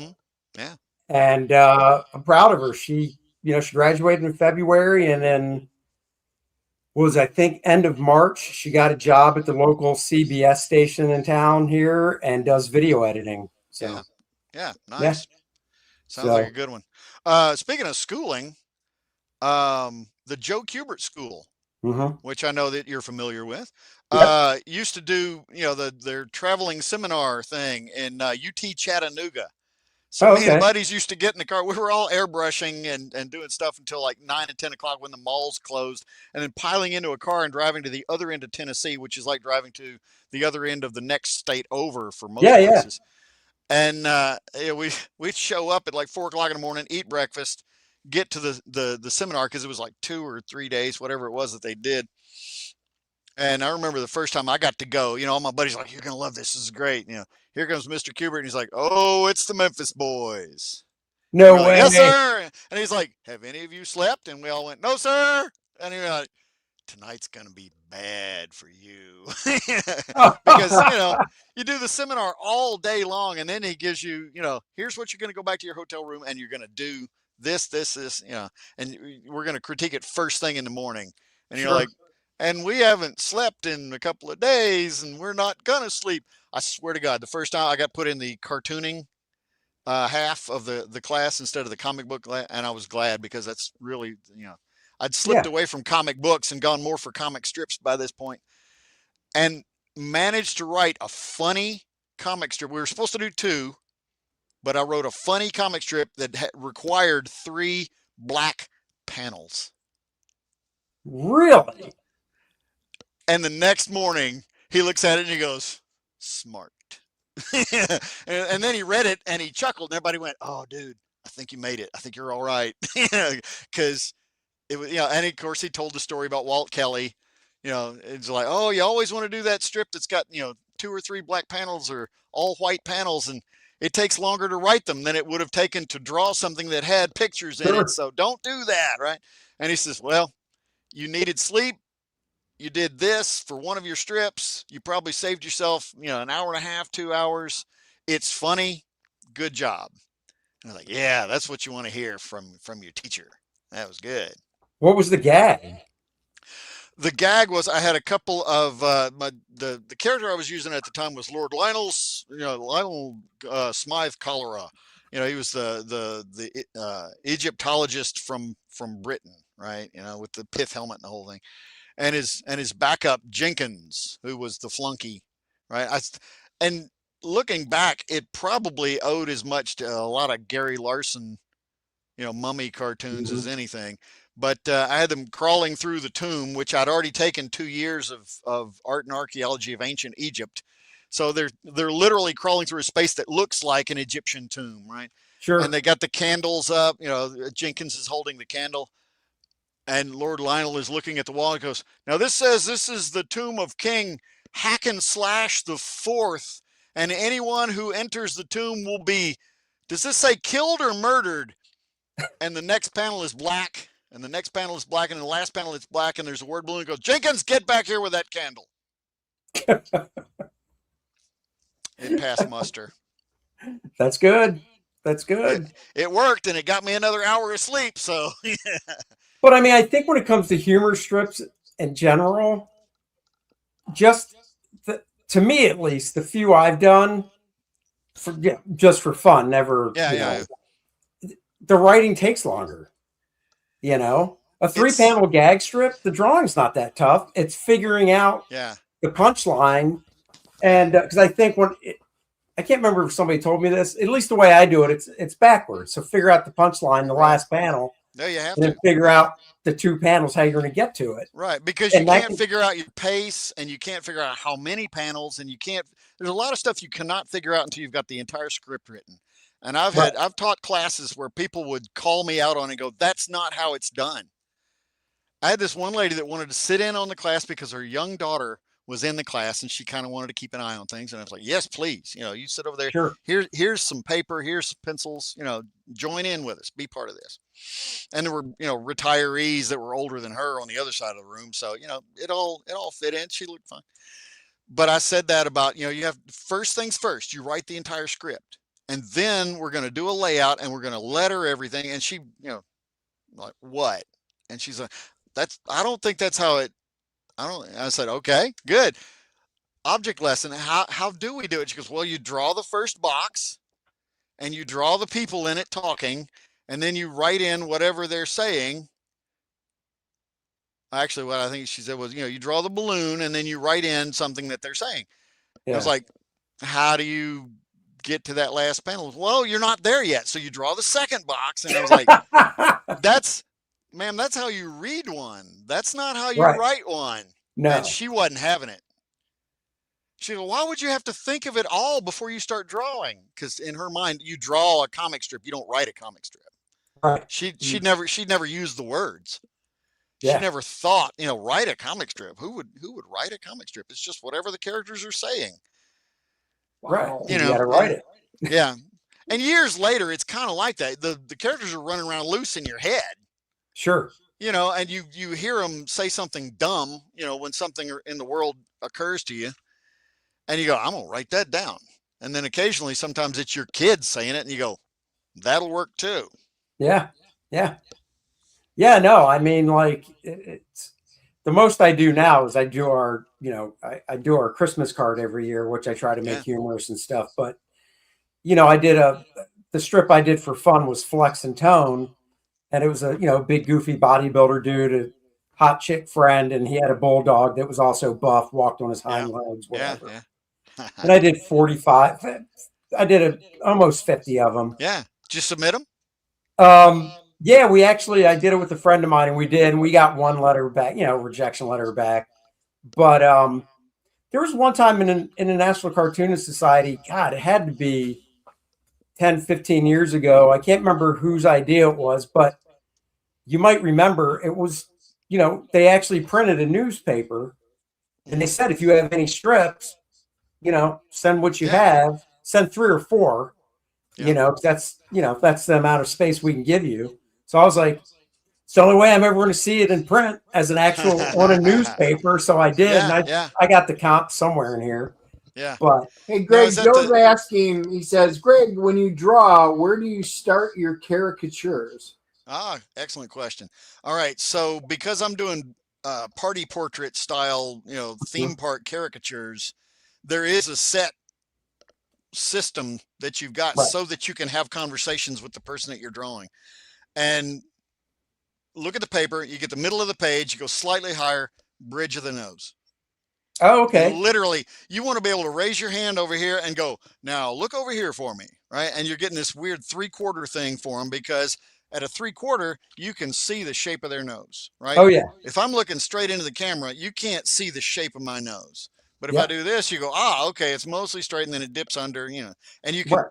Speaker 7: Yeah.
Speaker 4: and I'm proud of her. She graduated in February, and then was I think end of March she got a job at the local CBS station in town here and does video editing. So
Speaker 7: Yeah, nice.
Speaker 4: yeah.
Speaker 7: Sounds like a good one. Speaking of schooling, the Joe Kubert School, which I know that you're familiar with, used to do their traveling seminar thing in UT Chattanooga. So me and buddies used to get in the car. We were all airbrushing and doing stuff until like 9 and 10 o'clock when the malls closed, and then piling into a car and driving to the other end of Tennessee, which is like driving to the other end of the next state over for most places. And we'd show up at like 4 o'clock in the morning, eat breakfast, get to the seminar because it was like 2 or 3 days, whatever it was that they did. And I remember the first time I got to go, all my buddies were like, you're going to love this. This is great. Here comes Mr. Kubert. And he's like, oh, it's the Memphis Boys.
Speaker 4: No
Speaker 7: way.
Speaker 4: way.
Speaker 7: Yes, sir. And he's like, have any of you slept? And we all went, no, sir. And he was like, tonight's going to be bad for you. Because, you do the seminar all day long. And then he gives you, here's what you're going to go back to your hotel room and you're going to do this, and we're going to critique it first thing in the morning. And you're like, and we haven't slept in a couple of days and we're not going to sleep. I swear to God, the first time I got put in the cartooning half of the class instead of the comic book, and I was glad because that's really, I'd slipped away from comic books and gone more for comic strips by this point, and managed to write a funny comic strip. We were supposed to do 2, but I wrote a funny comic strip that required 3 black panels.
Speaker 4: Really?
Speaker 7: And the next morning, he looks at it and he goes, smart. And then he read it and he chuckled and everybody went, oh, dude, I think you made it. I think you're all right. Because it was, and of course he told the story about Walt Kelly. It's like, oh, you always want to do that strip that's got, 2 or 3 black panels or all white panels. And it takes longer to write them than it would have taken to draw something that had pictures in it. So don't do that. Right. And he says, well, you needed sleep. You did this for one of your strips. You probably saved yourself, an hour and a half, 2 hours. It's funny. Good job. And I'm like, yeah, that's what you want to hear from your teacher. That was good.
Speaker 4: What was the gag?
Speaker 7: The gag was I had a couple of the character I was using at the time was Lord Lionel Smythe Cholera. He was the Egyptologist from Britain, right? With the pith helmet and the whole thing. And his backup Jenkins, who was the flunky, right? And looking back, it probably owed as much to a lot of Gary Larson, mummy cartoons as anything. But I had them crawling through the tomb, which I'd already taken 2 years of art and archaeology of ancient Egypt. So they're literally crawling through a space that looks like an Egyptian tomb, right?
Speaker 4: Sure.
Speaker 7: And they got the candles up. Jenkins is holding the candle. And Lord Lionel is looking at the wall and goes, now this says this is the tomb of King Hackenslash the Fourth, and anyone who enters the tomb will be, does this say killed or murdered? And the next panel is black. And the next panel is black, and the last panel it's black, and there's a word balloon. It goes, Jenkins, get back here with that candle. It passed muster.
Speaker 4: That's good. That's good.
Speaker 7: It worked, and it got me another hour of sleep. So,
Speaker 4: But I mean, I think when it comes to humor strips in general, to me at least, the few I've done, just for fun, never. The writing takes longer. You know, a 3-panel gag strip, the drawing's not that tough. It's figuring out the punchline, and because I think I can't remember if somebody told me this. At least the way I do it, it's backwards. So figure out the punchline, the last panel.
Speaker 7: No, you have
Speaker 4: and then figure out the 2 panels how you're going to get to it.
Speaker 7: Right, because you can't figure out your pace, and you can't figure out how many panels, and you can't. There's a lot of stuff you cannot figure out until you've got the entire script written. And I've taught classes where people would call me out on it and go, "That's not how it's done." I had this one lady that wanted to sit in on the class because her young daughter was in the class, and she kind of wanted to keep an eye on things. And I was like, "Yes, please. You know, you sit over there.
Speaker 4: Sure.
Speaker 7: Here's some paper. Here's some pencils. You know, join in with us. Be part of this." And there were, retirees that were older than her on the other side of the room. So, it all fit in. She looked fine. But I said that about, you have first things first, you write the entire script, and then we're going to do a layout, and we're going to letter everything. And she, like, what? And she's like, I don't think that's how it, I said, okay, good. Object lesson. How do we do it? She goes, well, you draw the first box, and you draw the people in it talking, and then you write in whatever they're saying. Actually, what I think she said was, you draw the balloon, and then you write in something that they're saying. Yeah. I was like, how do you get to that last panel? Well, you're not there yet. So you draw the second box. And I was like, ma'am, that's how you read one. That's not how you write one.
Speaker 4: No.
Speaker 7: And she wasn't having it. She goes, why would you have to think of it all before you start drawing? Because in her mind, you draw a comic strip. You don't write a comic strip.
Speaker 4: Right.
Speaker 7: She'd never used the words.
Speaker 4: Yeah.
Speaker 7: She never thought, write a comic strip. Who would write a comic strip? It's just whatever the characters are saying.
Speaker 4: Right. You got to write it.
Speaker 7: Yeah. And years later, it's kind of like that. The characters are running around loose in your head.
Speaker 4: Sure.
Speaker 7: And you hear them say something dumb, when something in the world occurs to you, and you go, I'm going to write that down. And then occasionally, sometimes it's your kids saying it, and you go, that'll work too.
Speaker 4: Yeah. Yeah. Yeah, no, I mean, like it's the most I do now is I do our Christmas card every year, which I try to make humorous and stuff. But, I did the strip I did for fun was Flex and Tone. And it was a, big goofy bodybuilder dude, a hot chick friend. And he had a bulldog that was also buff, walked on his hind legs, whatever. Yeah. And I did 45. I did almost 50 of them.
Speaker 7: Yeah. Did you submit them?
Speaker 4: Yeah, I did it with a friend of mine, and we got one letter back, rejection letter back. But there was one time in the National Cartoonist Society, God, it had to be 10, 15 years ago. I can't remember whose idea it was, but you might remember it was, they actually printed a newspaper, and they said, if you have any strips, send what you have, send 3 or 4, that's the amount of space we can give you. So I was like, it's the only way I'm ever going to see it in print as an actual on a newspaper. So I did. And I got the comp somewhere in here.
Speaker 7: Yeah.
Speaker 4: But
Speaker 5: hey, Greg, Joe's asking, he says, Greg, when you draw, where do you start your caricatures?
Speaker 7: Excellent question. All right. So because I'm doing party portrait style, theme park caricatures, there is a set system that you've got so that you can have conversations with the person that you're drawing. And look at the paper, you get the middle of the page, you go slightly higher, bridge of the nose.
Speaker 4: Oh, okay.
Speaker 7: And literally, you want to be able to raise your hand over here and go, now look over here for me, right? And you're getting this weird 3/4 thing for them, because at a 3/4, you can see the shape of their nose, right?
Speaker 4: Oh, yeah.
Speaker 7: If I'm looking straight into the camera, you can't see the shape of my nose. But if I do this, you go, okay, it's mostly straight, and then it dips under, and you can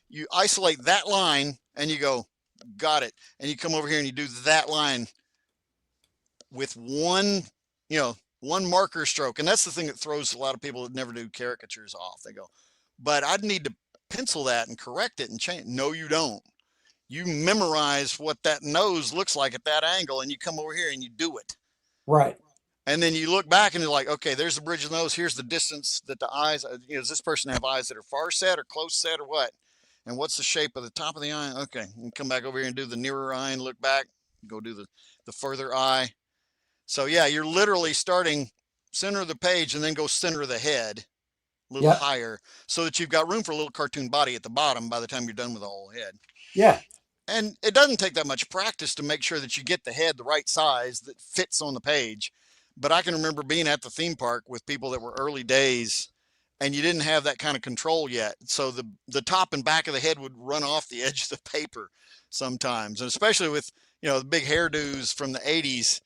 Speaker 7: you isolate that line, and you go, got it. And you come over here and you do that line with one marker stroke. And that's the thing that throws a lot of people that never do caricatures off. They go, but I'd need to pencil that and correct it and change. No, you don't. you memorize what that nose looks like at that angle, and you come over here and you do it.
Speaker 4: Right.
Speaker 7: And then you look back and you're like, okay, there's the bridge of the nose. Here's the distance that the eyes, does this person have eyes that are far set or close set or what? And what's the shape of the top of the eye? Okay, and come back over here and do the nearer eye and look back. Go do the further eye. So yeah, you're literally starting center of the page and then go center of the head, a little higher, so that you've got room for a little cartoon body at the bottom by the time you're done with the whole head.
Speaker 4: Yeah.
Speaker 7: And it doesn't take that much practice to make sure that you get the head the right size that fits on the page. But I can remember being at the theme park with people that were early days, and you didn't have that kind of control yet. So the top and back of the head would run off the edge of the paper sometimes, and especially with the big hairdos from the 80s,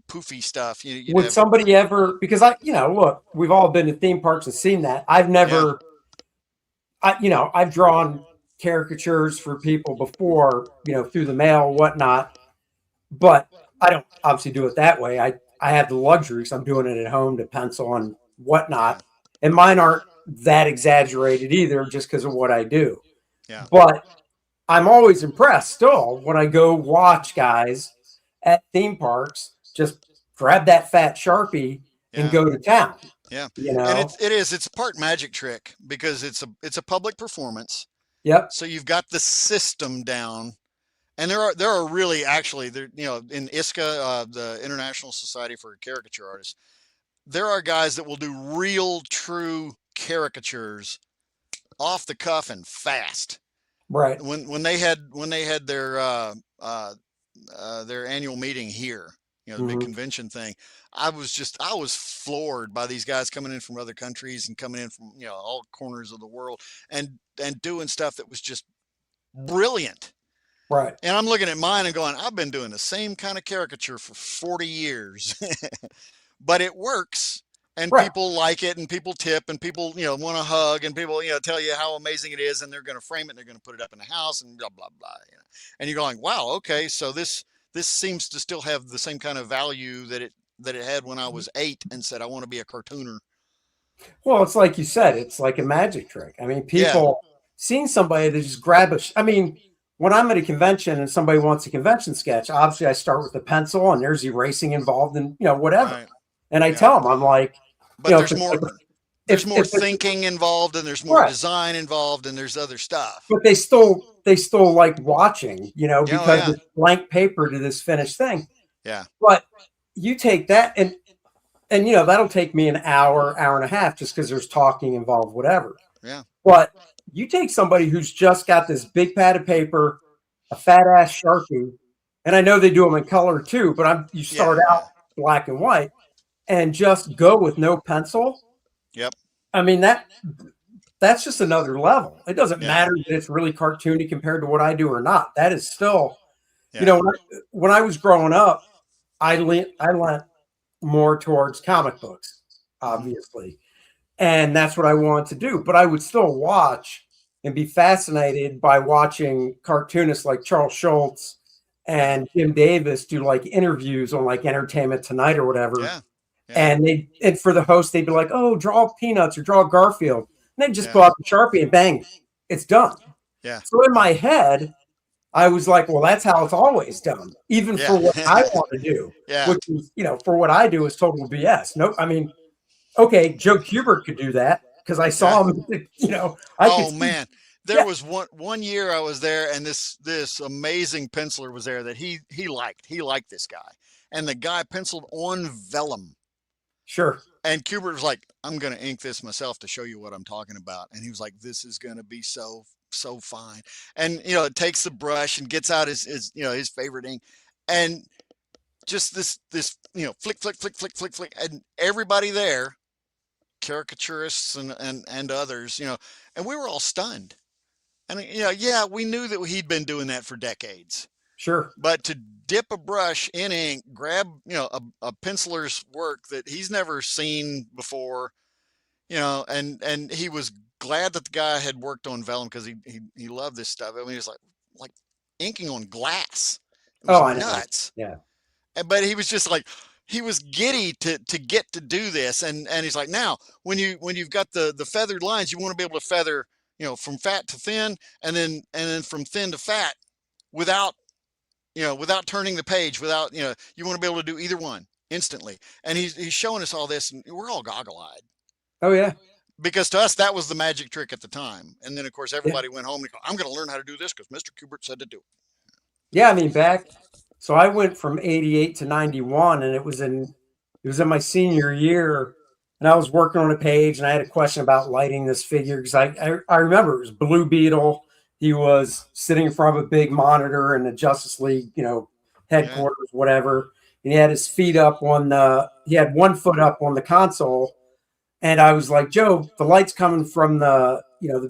Speaker 7: poofy stuff.
Speaker 4: Would somebody ever, because look, we've all been to theme parks and seen that. I've never, I've drawn caricatures for people before, through the mail, whatnot, but I don't obviously do it that way. I have the luxury, because I'm doing it at home, to pencil and whatnot, and mine aren't that exaggerated either, just because of what I do.
Speaker 7: Yeah.
Speaker 4: But I'm always impressed still when I go watch guys at theme parks just grab that fat Sharpie and go to town.
Speaker 7: Yeah. And it's a part magic trick, because it's a public performance.
Speaker 4: Yep.
Speaker 7: So you've got the system down, and there are really actually there, in ISCA, the International Society for Caricature Artists, there are guys that will do real true caricatures off the cuff and fast.
Speaker 4: Right.
Speaker 7: When they had their annual meeting here, the big convention thing, I was floored by these guys coming in from other countries and coming in from all corners of the world and doing stuff that was just brilliant.
Speaker 4: Right.
Speaker 7: And I'm looking at mine and going, I've been doing the same kind of caricature for 40 years, but it works. And people like it, and people tip, and people, want to hug, and people, tell you how amazing it is, and they're going to frame it, and they're going to put it up in the house, and blah, blah, blah. And you're going, wow, okay, so this seems to still have the same kind of value that it had when I was 8 and said, I want to be a cartooner.
Speaker 4: Well, it's like you said, it's like a magic trick. I mean, people seeing somebody that just grab when I'm at a convention and somebody wants a convention sketch, obviously I start with the pencil, and there's erasing involved, and whatever. Right. And I tell them, I'm like,
Speaker 7: but there's more thinking involved, and there's more design involved, and there's other stuff.
Speaker 4: But they still like watching, because it's blank paper to this finished thing.
Speaker 7: Yeah.
Speaker 4: But you take that and that'll take me an hour and a half, just because there's talking involved, whatever.
Speaker 7: Yeah.
Speaker 4: But you take somebody who's just got this big pad of paper, a fat ass Sharpie, and I know they do them in color too, but you start out black and white, and just go with no pencil.
Speaker 7: Yep.
Speaker 4: I mean, that's just another level. It doesn't matter that it's really cartoony compared to what I do or not. That is still, when I was growing up, I leant more towards comic books, obviously. And that's what I wanted to do. But I would still watch and be fascinated by watching cartoonists like Charles Schultz and Jim Davis do like interviews on like Entertainment Tonight or whatever.
Speaker 7: Yeah.
Speaker 4: Yeah. And for the host, they'd be like, oh, draw Peanuts or draw Garfield. And they'd just pull out the Sharpie and bang, it's done.
Speaker 7: Yeah.
Speaker 4: So in my head, I was like, well, that's how it's always done, even for what I want to do, which is, for what I do is total BS. Nope. I mean, okay, Joe Kubert could do that because I saw him,
Speaker 7: man. There was one year I was there, and this amazing penciler was there that he liked this guy, and the guy penciled on vellum.
Speaker 4: Sure.
Speaker 7: And Kubert was like, I'm going to ink this myself to show you what I'm talking about. And he was like, this is going to be so fine. And, it takes the brush and gets out his favorite ink, and just this, flick, flick, flick, flick, flick, flick. And everybody there, caricaturists and others, and we were all stunned. And, we knew that he'd been doing that for decades.
Speaker 4: Sure.
Speaker 7: But to dip a brush in ink, grab, a penciler's work that he's never seen before, and he was glad that the guy had worked on vellum because he loved this stuff. I mean, he was like inking on glass. It was nuts.
Speaker 4: Yeah.
Speaker 7: But he was just like, he was giddy to get to do this. And he's like, now when you've got the feathered lines, you want to be able to feather, from fat to thin, and then from thin to fat, without turning the page, without you want to be able to do either one instantly. And he's showing us all this, and we're all goggle-eyed.
Speaker 4: Oh yeah.
Speaker 7: Because to us, that was the magic trick at the time. And then, of course,
Speaker 4: Yeah.
Speaker 7: everybody went home and go, I'm going to learn how to do this because Mr. Kubert said to do it.
Speaker 4: Yeah, I mean, so I went from 88 to 91, and it was in my senior year, and I was working on a page, and I had a question about lighting this figure, because I remember it was Blue Beetle. He was sitting in front of a big monitor in the Justice League, headquarters, whatever. And he had his feet up he had 1 foot up on the console. And I was like, Joe, the light's coming from the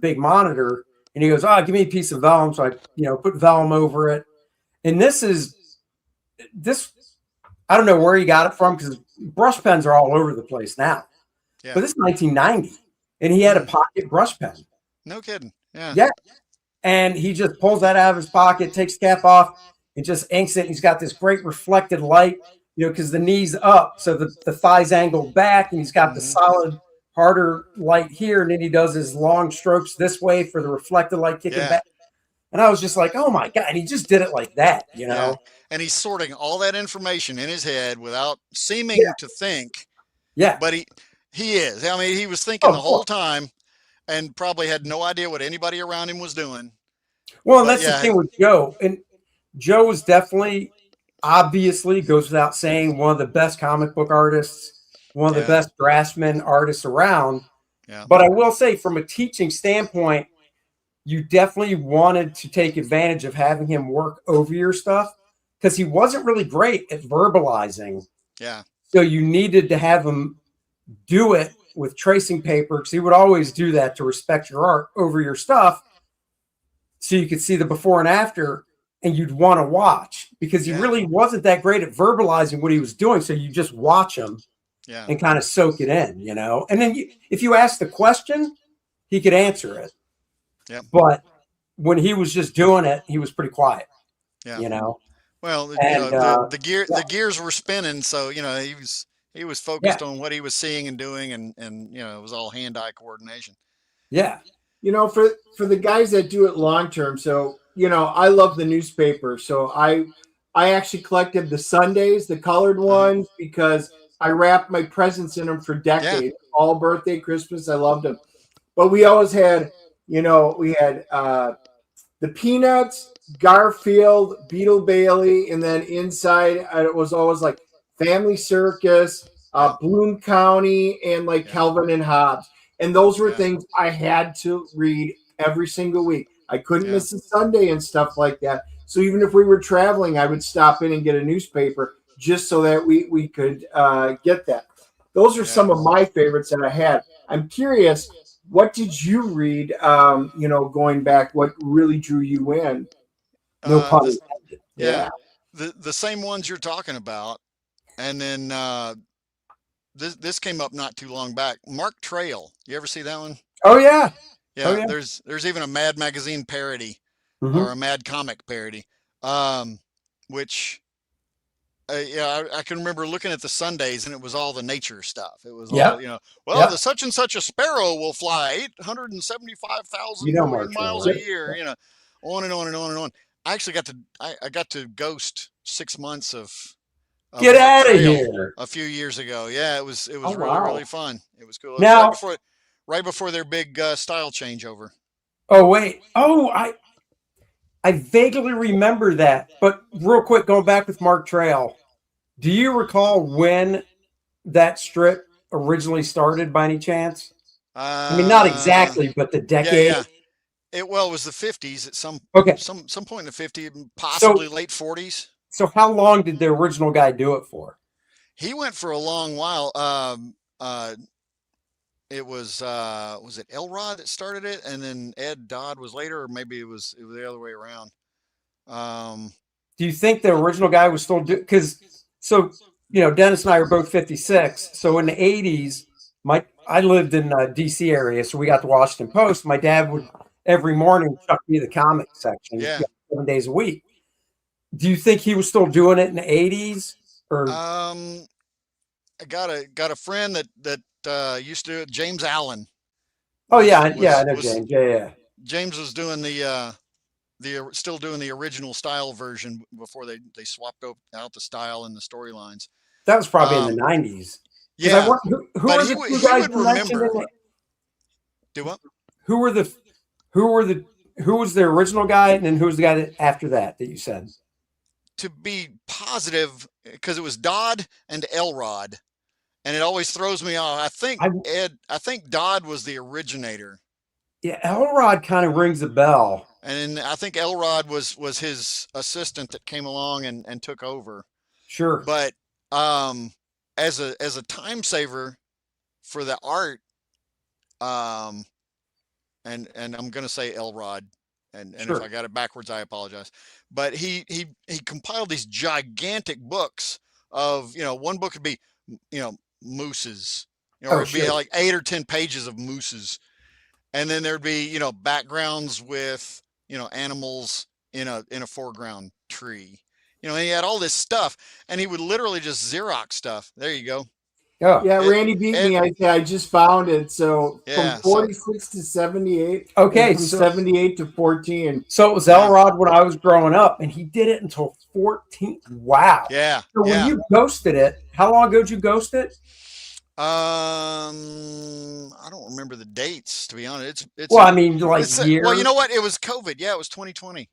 Speaker 4: big monitor. And he goes, give me a piece of vellum. So I, put vellum over it. And this, I don't know where he got it from, because brush pens are all over the place now.
Speaker 7: Yeah.
Speaker 4: But this is 1990. And he had a pocket brush pen.
Speaker 7: No kidding. Yeah.
Speaker 4: Yeah. And he just pulls that out of his pocket, takes the cap off, and just inks it. And he's got this great reflected light, because the knee's up, so the thigh's angled back, and he's got the solid, harder light here. And then he does his long strokes this way for the reflected light kicking back. And I was just like, oh my God. And he just did it like that,
Speaker 7: Yeah. And he's sorting all that information in his head without seeming to think.
Speaker 4: Yeah.
Speaker 7: But he is. I mean, he was thinking the whole time, and probably had no idea what anybody around him was doing.
Speaker 4: Well, and that's the thing with Joe. And Joe was definitely, obviously, goes without saying, one of the best comic book artists, one of the best draftsman artists around.
Speaker 7: Yeah.
Speaker 4: But I will say, from a teaching standpoint, you definitely wanted to take advantage of having him work over your stuff, because he wasn't really great at verbalizing.
Speaker 7: Yeah.
Speaker 4: So you needed to have him do it with tracing paper, because he would always do that to respect your art over your stuff, so you could see the before and after, and you'd want to watch, because he really wasn't that great at verbalizing what he was doing. So you just watch him and kind of soak it in, and then if you ask the question, he could answer it.
Speaker 7: Yeah.
Speaker 4: But when he was just doing it, he was pretty quiet.
Speaker 7: Yeah. Well, the gears were spinning, so he was focused on what he was seeing and doing, and it was all hand-eye coordination.
Speaker 4: Yeah.
Speaker 5: For the guys that do it long term, so I love the newspaper, so I actually collected the Sundays, the colored ones, because I wrapped my presents in them for decades. All birthday, Christmas, I loved them. But we always had, we had the Peanuts, Garfield, Beetle Bailey, and then inside it was always like Family Circus, Bloom County, and like Calvin and Hobbes. And those were things I had to read every single week. I couldn't miss a Sunday and stuff like that. So even if we were traveling, I would stop in and get a newspaper just so that we could get that. Those are some of my favorites that I had. I'm curious, what did you read, going back? What really drew you in? No pun intended.
Speaker 7: Yeah. The same ones you're talking about. And then this came up not too long back. Mark Trail. You ever see that one?
Speaker 4: Oh yeah.
Speaker 7: Yeah.
Speaker 4: Oh, yeah.
Speaker 7: There's even a Mad Magazine parody or a Mad Comic parody, which I can remember looking at the Sundays, and it was all the nature stuff. It was all, the such and such a sparrow will fly 875,000 miles a year, on and on and on and on. I actually I got to ghost 6 months of
Speaker 4: Get out of here
Speaker 7: a few years ago. Yeah, it was really fun. It was cool.
Speaker 4: Now,
Speaker 7: right before their big style changeover.
Speaker 4: Oh wait. Oh, I vaguely remember that. But real quick, going back with Mark Trail, do you recall when that strip originally started by any chance? I mean, not exactly, but the decade.
Speaker 7: Yeah. It was the 50s at some point in the 50s, possibly late 40s.
Speaker 4: So how long did the original guy do it for?
Speaker 7: He went for a long while. It was it Elrod that started it, and then Ed Dodd was later, or maybe it was the other way around.
Speaker 4: Do you think the original guy was still because Dennis and I are both 56. So in the 80s, I lived in DC area, so we got the Washington Post. My dad would every morning chuck me the comic section 7 days a week. Do you think he was still doing it in the 80s? Or
Speaker 7: I got a friend that used to do it, James Allen.
Speaker 4: Oh yeah, I know James. Yeah.
Speaker 7: James was doing still doing the original style version before they swapped out the style and the storylines.
Speaker 4: That was probably in the 90s.
Speaker 7: Yeah,
Speaker 4: Who
Speaker 7: but
Speaker 4: are the two guys
Speaker 7: would
Speaker 4: you mentioned
Speaker 7: remember.
Speaker 4: in the,
Speaker 7: Do what?
Speaker 4: who was the original guy, and then who was the guy after that you said?
Speaker 7: To be positive, because it was Dodd and Elrod, and it always throws me off. I think Dodd was the originator.
Speaker 4: Yeah, Elrod kind of rings a bell.
Speaker 7: And I think Elrod was his assistant that came along and took over.
Speaker 4: Sure.
Speaker 7: But as a time saver for the art, and I'm gonna say Elrod, and
Speaker 4: Sure.
Speaker 7: if I got it backwards, I apologize. But he compiled these gigantic books of, one book would be, mooses, or it'd be like 8 or 10 pages of mooses. And then there'd be, backgrounds with, animals in a foreground tree. And he had all this stuff, and he would literally just Xerox stuff. There you go.
Speaker 4: Oh.
Speaker 5: Yeah, Randy beat me. I just found it. So from 46 to 78.
Speaker 4: Okay.
Speaker 5: From 78 to 14.
Speaker 4: So it was Elrod when I was growing up, and he did it until 14. Wow.
Speaker 7: Yeah.
Speaker 4: So when you ghosted it, how long ago did you ghost it?
Speaker 7: I don't remember the dates, to be honest. It's
Speaker 4: years.
Speaker 7: Well, you know what? It was COVID. Yeah, it was 2020.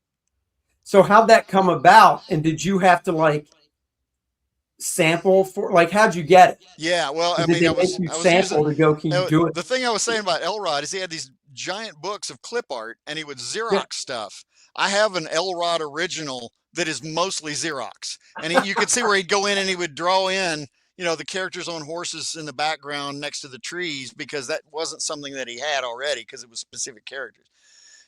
Speaker 4: So how'd that come about? And did you have to sample for how'd you get it?
Speaker 7: Yeah, well,
Speaker 4: I was sample to go. Can you do it?
Speaker 7: The thing I was saying about Elrod is he had these giant books of clip art, and he would Xerox stuff. I have an Elrod original that is mostly Xerox, and you could see where he'd go in and he would draw in, the characters on horses in the background next to the trees, because that wasn't something that he had already, because it was specific characters.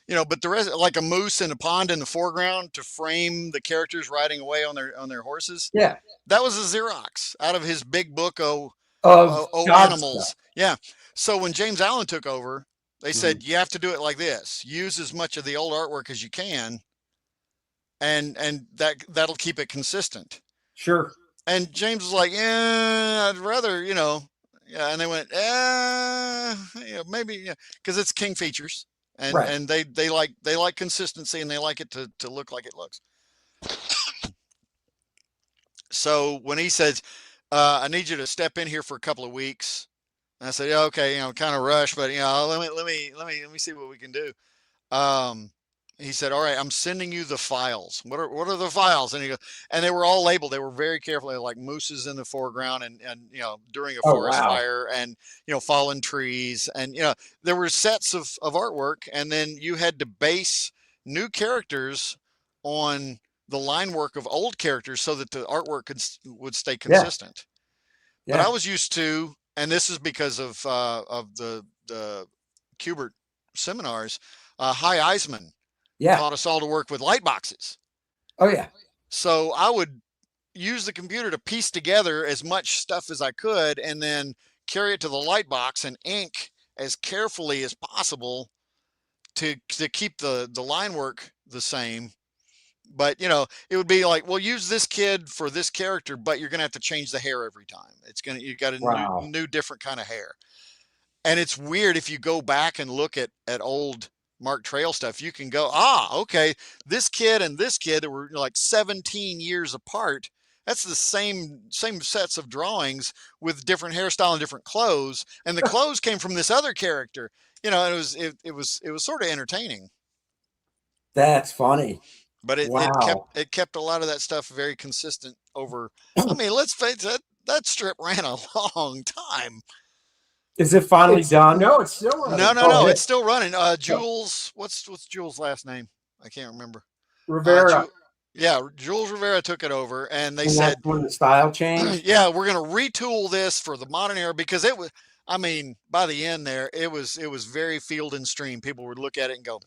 Speaker 7: But the rest, like a moose in a pond in the foreground to frame the characters riding away on their horses.
Speaker 4: Yeah,
Speaker 7: that was a Xerox out of his big book of animals. Stuff. Yeah. So when James Allen took over, they said you have to do it like this: use as much of the old artwork as you can, and that'll keep it consistent.
Speaker 4: Sure.
Speaker 7: And James was like, "Yeah, I'd rather, yeah." And they went, maybe, because it's King Features. And
Speaker 4: right.
Speaker 7: And they like consistency, and they like it to look like it looks. So when he says, I need you to step in here for a couple of weeks, and I said, yeah, okay, kind of rushed, but let me see what we can do. He said, all right, I'm sending you the files. What are the files? And he goes, and they were all labeled. They were very carefully, like mooses in the foreground, and during a forest fire, and fallen trees, and there were sets of artwork, and then you had to base new characters on the line work of old characters so that the artwork would stay consistent. Yeah. But I was used to, and this is because of the Kubert seminars, Hi Eisman. Taught us all to work with light boxes.
Speaker 4: Oh, yeah.
Speaker 7: So I would use the computer to piece together as much stuff as I could, and then carry it to the light box and ink as carefully as possible to keep the line work the same. But, it would be like, well, use this kid for this character, but you're going to have to change the hair every time. You got a new different kind of hair. And it's weird if you go back and look at old Mark Trail stuff, you can go, okay, this kid and this kid that were like 17 years apart, that's the same sets of drawings with different hairstyle and different clothes, and the clothes came from this other character. It was sort of entertaining.
Speaker 4: That's funny.
Speaker 7: But it kept a lot of that stuff very consistent over. I mean, let's face it, that strip ran a long time.
Speaker 4: Is it finally done?
Speaker 5: No, it's still running.
Speaker 7: No, it's still running. Jules, what's Jules' last name? I can't remember.
Speaker 5: Rivera.
Speaker 7: Jules Rivera took it over, and they
Speaker 4: said when the style changed.
Speaker 7: Yeah, we're going to retool this for the modern era, because it was. I mean, by the end there, it was very Field and Stream. People would look at it and go,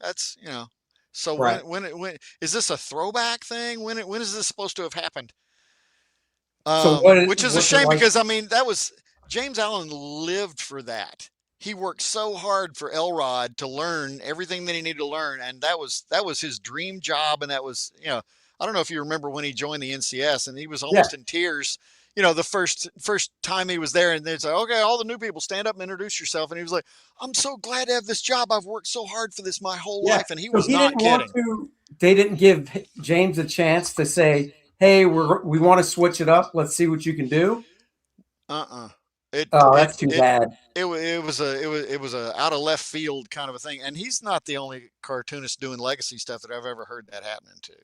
Speaker 7: "That's So when is this a throwback thing? When is this supposed to have happened? Which is a shame, because that was. James Allen lived for that. He worked so hard for Elrod to learn everything that he needed to learn, and that was his dream job. And that was, I don't know if you remember when he joined the NCS, and he was almost in tears, the first time he was there, and they say, okay, all the new people stand up and introduce yourself, and he was like, I'm so glad to have this job. I've worked so hard for this my whole
Speaker 4: Yeah.
Speaker 7: life, and he
Speaker 4: So
Speaker 7: was
Speaker 4: he
Speaker 7: not
Speaker 4: didn't want
Speaker 7: kidding.
Speaker 4: to. They didn't give James a chance to say, "Hey, we want to switch it up. Let's see what you can do."
Speaker 7: It
Speaker 4: Oh,
Speaker 7: it
Speaker 4: that's too
Speaker 7: it
Speaker 4: bad.
Speaker 7: it was a out of left field kind of a thing, and he's not the only cartoonist doing legacy stuff that I've ever heard that happening to.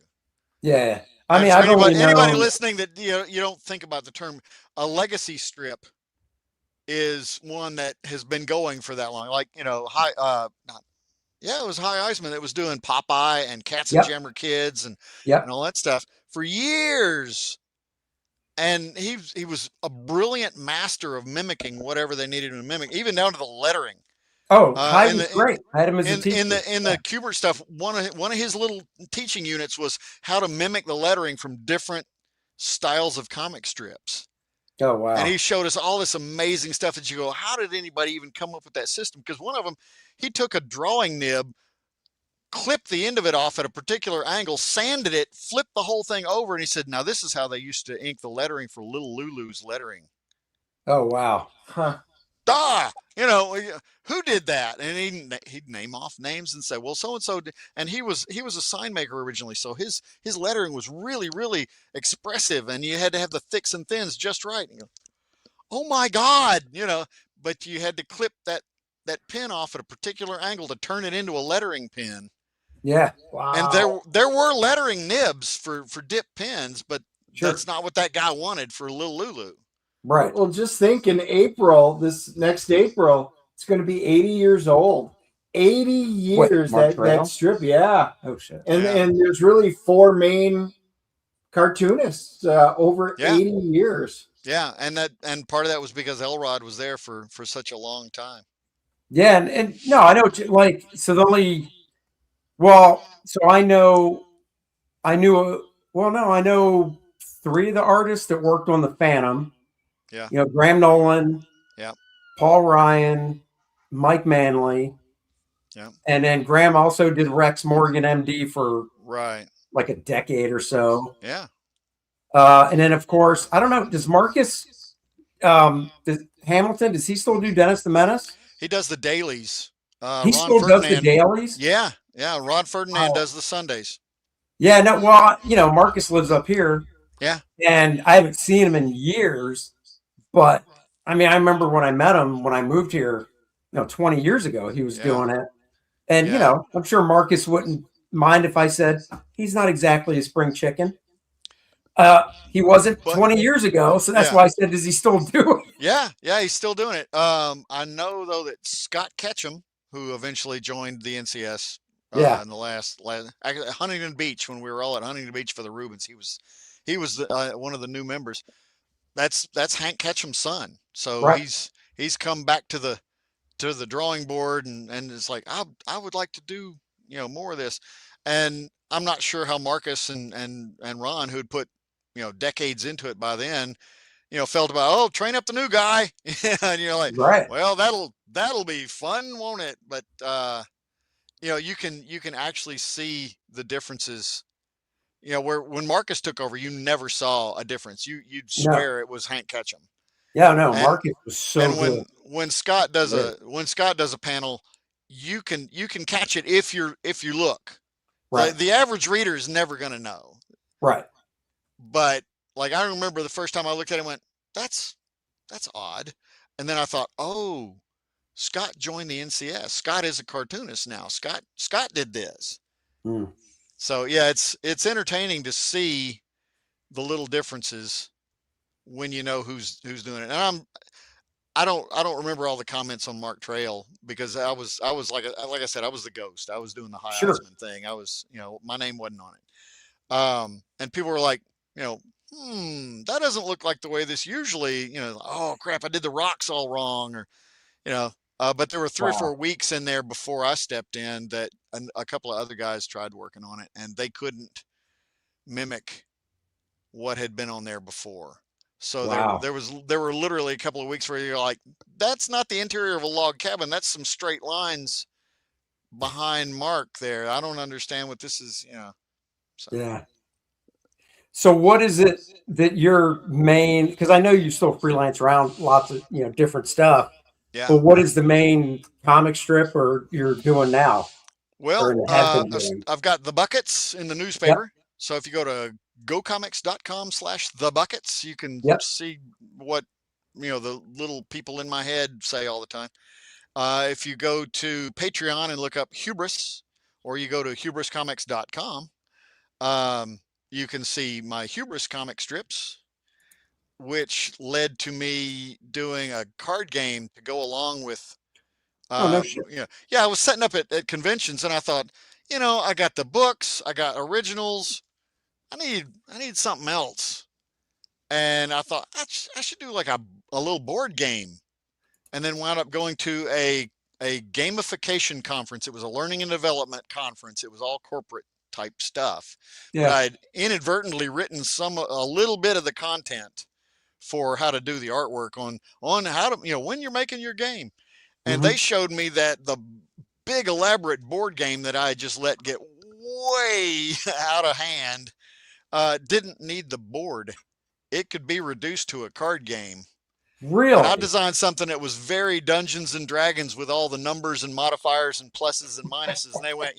Speaker 4: Yeah. I
Speaker 7: And
Speaker 4: mean,
Speaker 7: for
Speaker 4: I've only
Speaker 7: anybody
Speaker 4: known.
Speaker 7: listening that you don't think about the term, a legacy strip is one that has been going for that long. Like, high not yeah, it was High Iceman that was doing Popeye and Cats and
Speaker 4: Yep.
Speaker 7: Jammer Kids and
Speaker 4: Yep.
Speaker 7: all that stuff for years. And he was a brilliant master of mimicking whatever they needed him to mimic, even down to the lettering.
Speaker 4: Oh, High
Speaker 7: In
Speaker 4: was
Speaker 7: the
Speaker 4: great. I had him as a
Speaker 7: in
Speaker 4: teacher.
Speaker 7: the Kubert stuff, one of his little teaching units was how to mimic the lettering from different styles of comic strips.
Speaker 4: Oh,
Speaker 7: And
Speaker 4: wow.
Speaker 7: he showed us all this amazing stuff that you go, how did anybody even come up with that system? Because one of them, he took a drawing nib, clipped the end of it off at a particular angle, sanded it, flipped the whole thing over, and he said, now this is how they used to ink the lettering for Little Lulu's lettering.
Speaker 4: Oh, wow.
Speaker 5: Huh.
Speaker 7: Who did that? And he'd name off names and say, well, so and so, and he was a sign maker originally, so his lettering was really, really expressive, and you had to have the thicks and thins just right. And you go, oh my God, but you had to clip that pin off at a particular angle to turn it into a lettering pin.
Speaker 4: Yeah.
Speaker 7: And
Speaker 5: Wow.
Speaker 7: there were lettering nibs for dip pins, but
Speaker 4: Sure.
Speaker 7: that's not what that guy wanted for Little Lulu.
Speaker 4: Right.
Speaker 5: Well, just think in April, this next April, it's going to be 80 years old. 80 years
Speaker 4: Mark
Speaker 5: that
Speaker 4: Trail?
Speaker 5: strip, yeah.
Speaker 4: Oh, shit.
Speaker 5: And
Speaker 7: Yeah.
Speaker 5: and there's really four main cartoonists over
Speaker 7: Yeah.
Speaker 5: 80 years.
Speaker 7: Yeah, and part of that was because Elrod was there for such a long time.
Speaker 4: Yeah, and no, I know. Like, so the only. Well, so I know. I knew. Well, no, I know 3 of the artists that worked on the Phantom.
Speaker 7: Yeah.
Speaker 4: Graham Nolan.
Speaker 7: Yeah.
Speaker 4: Paul Ryan, Mike Manley.
Speaker 7: Yeah.
Speaker 4: And then Graham also did Rex Morgan, MD, for
Speaker 7: Right.
Speaker 4: like a decade or so.
Speaker 7: Yeah.
Speaker 4: And then, of course, I don't know. Does Marcus Hamilton? Does he still do Dennis the Menace?
Speaker 7: He does the dailies.
Speaker 4: He still does the dailies.
Speaker 7: Yeah. Ron Ferdinand
Speaker 4: Wow.
Speaker 7: does the Sundays.
Speaker 4: Yeah. No. Well, Marcus lives up here.
Speaker 7: Yeah.
Speaker 4: And I haven't seen him in years, but I mean, I remember when I met him when I moved here, 20 years ago, he was doing it. And, I'm sure Marcus wouldn't mind if I said he's not exactly a spring chicken. He wasn't 20 years ago. So that's why I said, does he still do it?
Speaker 7: Yeah, he's still doing it. I know though that Scott Ketchum, who eventually joined the NCS, in the last Huntington Beach, when we were all at Huntington Beach for the Rubens, he was one of the new members. That's Hank Ketchum's son. So he's come back to the drawing board and it's like, I would like to do more of this. And I'm not sure how Marcus and Ron, who'd put decades into it by then, felt about, train up the new guy. And you're like, well, that'll be fun, won't it? But you can actually see the differences. Where when Marcus took over, you never saw a difference. You'd swear it was Hank Ketchum.
Speaker 4: Yeah, no, Marcus was so
Speaker 7: and
Speaker 4: good.
Speaker 7: When Scott does a panel, you can catch it if you look. Right. The average reader is never going to know.
Speaker 4: Right.
Speaker 7: But like, I remember the first time I looked at it and went, that's odd. And then I thought, oh, Scott joined the NCS. Scott is a cartoonist now. Scott did this.
Speaker 4: Mm.
Speaker 7: So yeah, it's entertaining to see the little differences when you know who's doing it. And I don't remember all the comments on Mark Trail because I was like I said, I was the ghost. I was doing the High Iceman thing. I was, my name wasn't on it. And people were like, that doesn't look like the way this usually, oh crap, I did the rocks all wrong, or, but there were 3 or 4 weeks in there before I stepped in that a couple of other guys tried working on it and they couldn't mimic what had been on there before. So there were literally a couple of weeks where you're like, that's not the interior of a log cabin. That's some straight lines behind Mark there. I don't understand what this is, So.
Speaker 4: Yeah. So what is it that your main? Because I know you still freelance around lots of different stuff.
Speaker 7: Yeah.
Speaker 4: But what is the main comic strip or you're doing now or
Speaker 7: Well,
Speaker 4: have been doing?
Speaker 7: I've got the buckets in the
Speaker 4: Yep.
Speaker 7: newspaper. So if you go to gocomics.com/thebuckets, you can
Speaker 4: Yep.
Speaker 7: see what the little people in my head say all the time. If you go to Patreon and look up Hubris, or you go to hubriscomics.com, you can see my Hubris comic strips, which led to me doing a card game to go along with.
Speaker 4: Oh no shit.
Speaker 7: Yeah, I was setting up at conventions, and I thought, I got the books, I got originals, I need something else, and I thought I should do like a little board game, and then wound up going to a gamification conference. It was a learning and development conference. It was all corporate type stuff, but
Speaker 4: Yeah.
Speaker 7: I'd inadvertently written a little bit of the content for how to do the artwork on how to when you're making your game. And they
Speaker 4: Mhm.
Speaker 7: showed me that the big elaborate board game that I just let get way out of hand didn't need the board. It could be reduced to a card game. And I
Speaker 4: Really?
Speaker 7: designed something that was very Dungeons and Dragons with all the numbers and modifiers and pluses and minuses. And they went,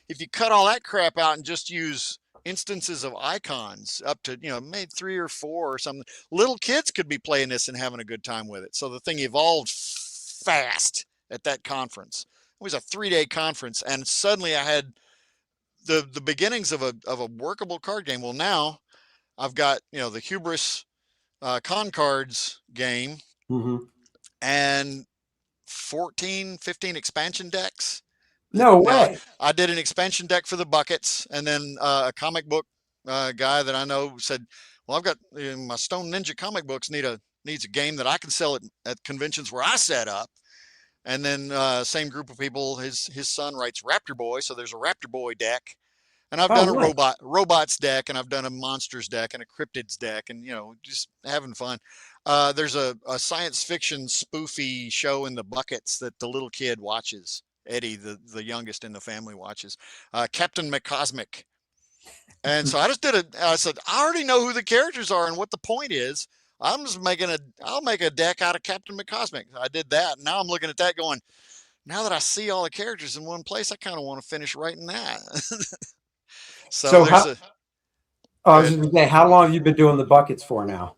Speaker 7: if you cut all that crap out and just use instances of icons up to, maybe 3 or 4 or something, little kids could be playing this and having a good time with it. So the thing evolved fast at that conference. It was a 3-day conference, and suddenly I had the beginnings of a workable card game. Well, now I've got the Hubris con cards game
Speaker 4: Mhm.
Speaker 7: and 14, 15 expansion decks.
Speaker 4: No
Speaker 7: Now
Speaker 4: way.
Speaker 7: I did an expansion deck for the buckets, and then a comic book guy that I know said, "Well, I've got my Stone Ninja comic books needs a game that I can sell at conventions where I set up." And then same group of people, his son writes Raptor Boy, so there's a Raptor Boy deck. And I've
Speaker 4: Oh
Speaker 7: done a
Speaker 4: nice.
Speaker 7: robots deck, and I've done a monsters deck and a cryptids deck, and just having fun. There's a science fiction spoofy show in the buckets that the little kid watches. Eddie, the youngest in the family, watches. Captain McCosmic. And so I said, I already know who the characters are and what the point is. I'll make a deck out of Captain McCosmic. I did that. And now I'm looking at that going, now that I see all the characters in one place, I kind of want to finish writing that. So
Speaker 4: So
Speaker 7: there's
Speaker 4: how,
Speaker 7: a
Speaker 4: I was
Speaker 7: good.
Speaker 4: just gonna say, how long have you been doing the buckets for now?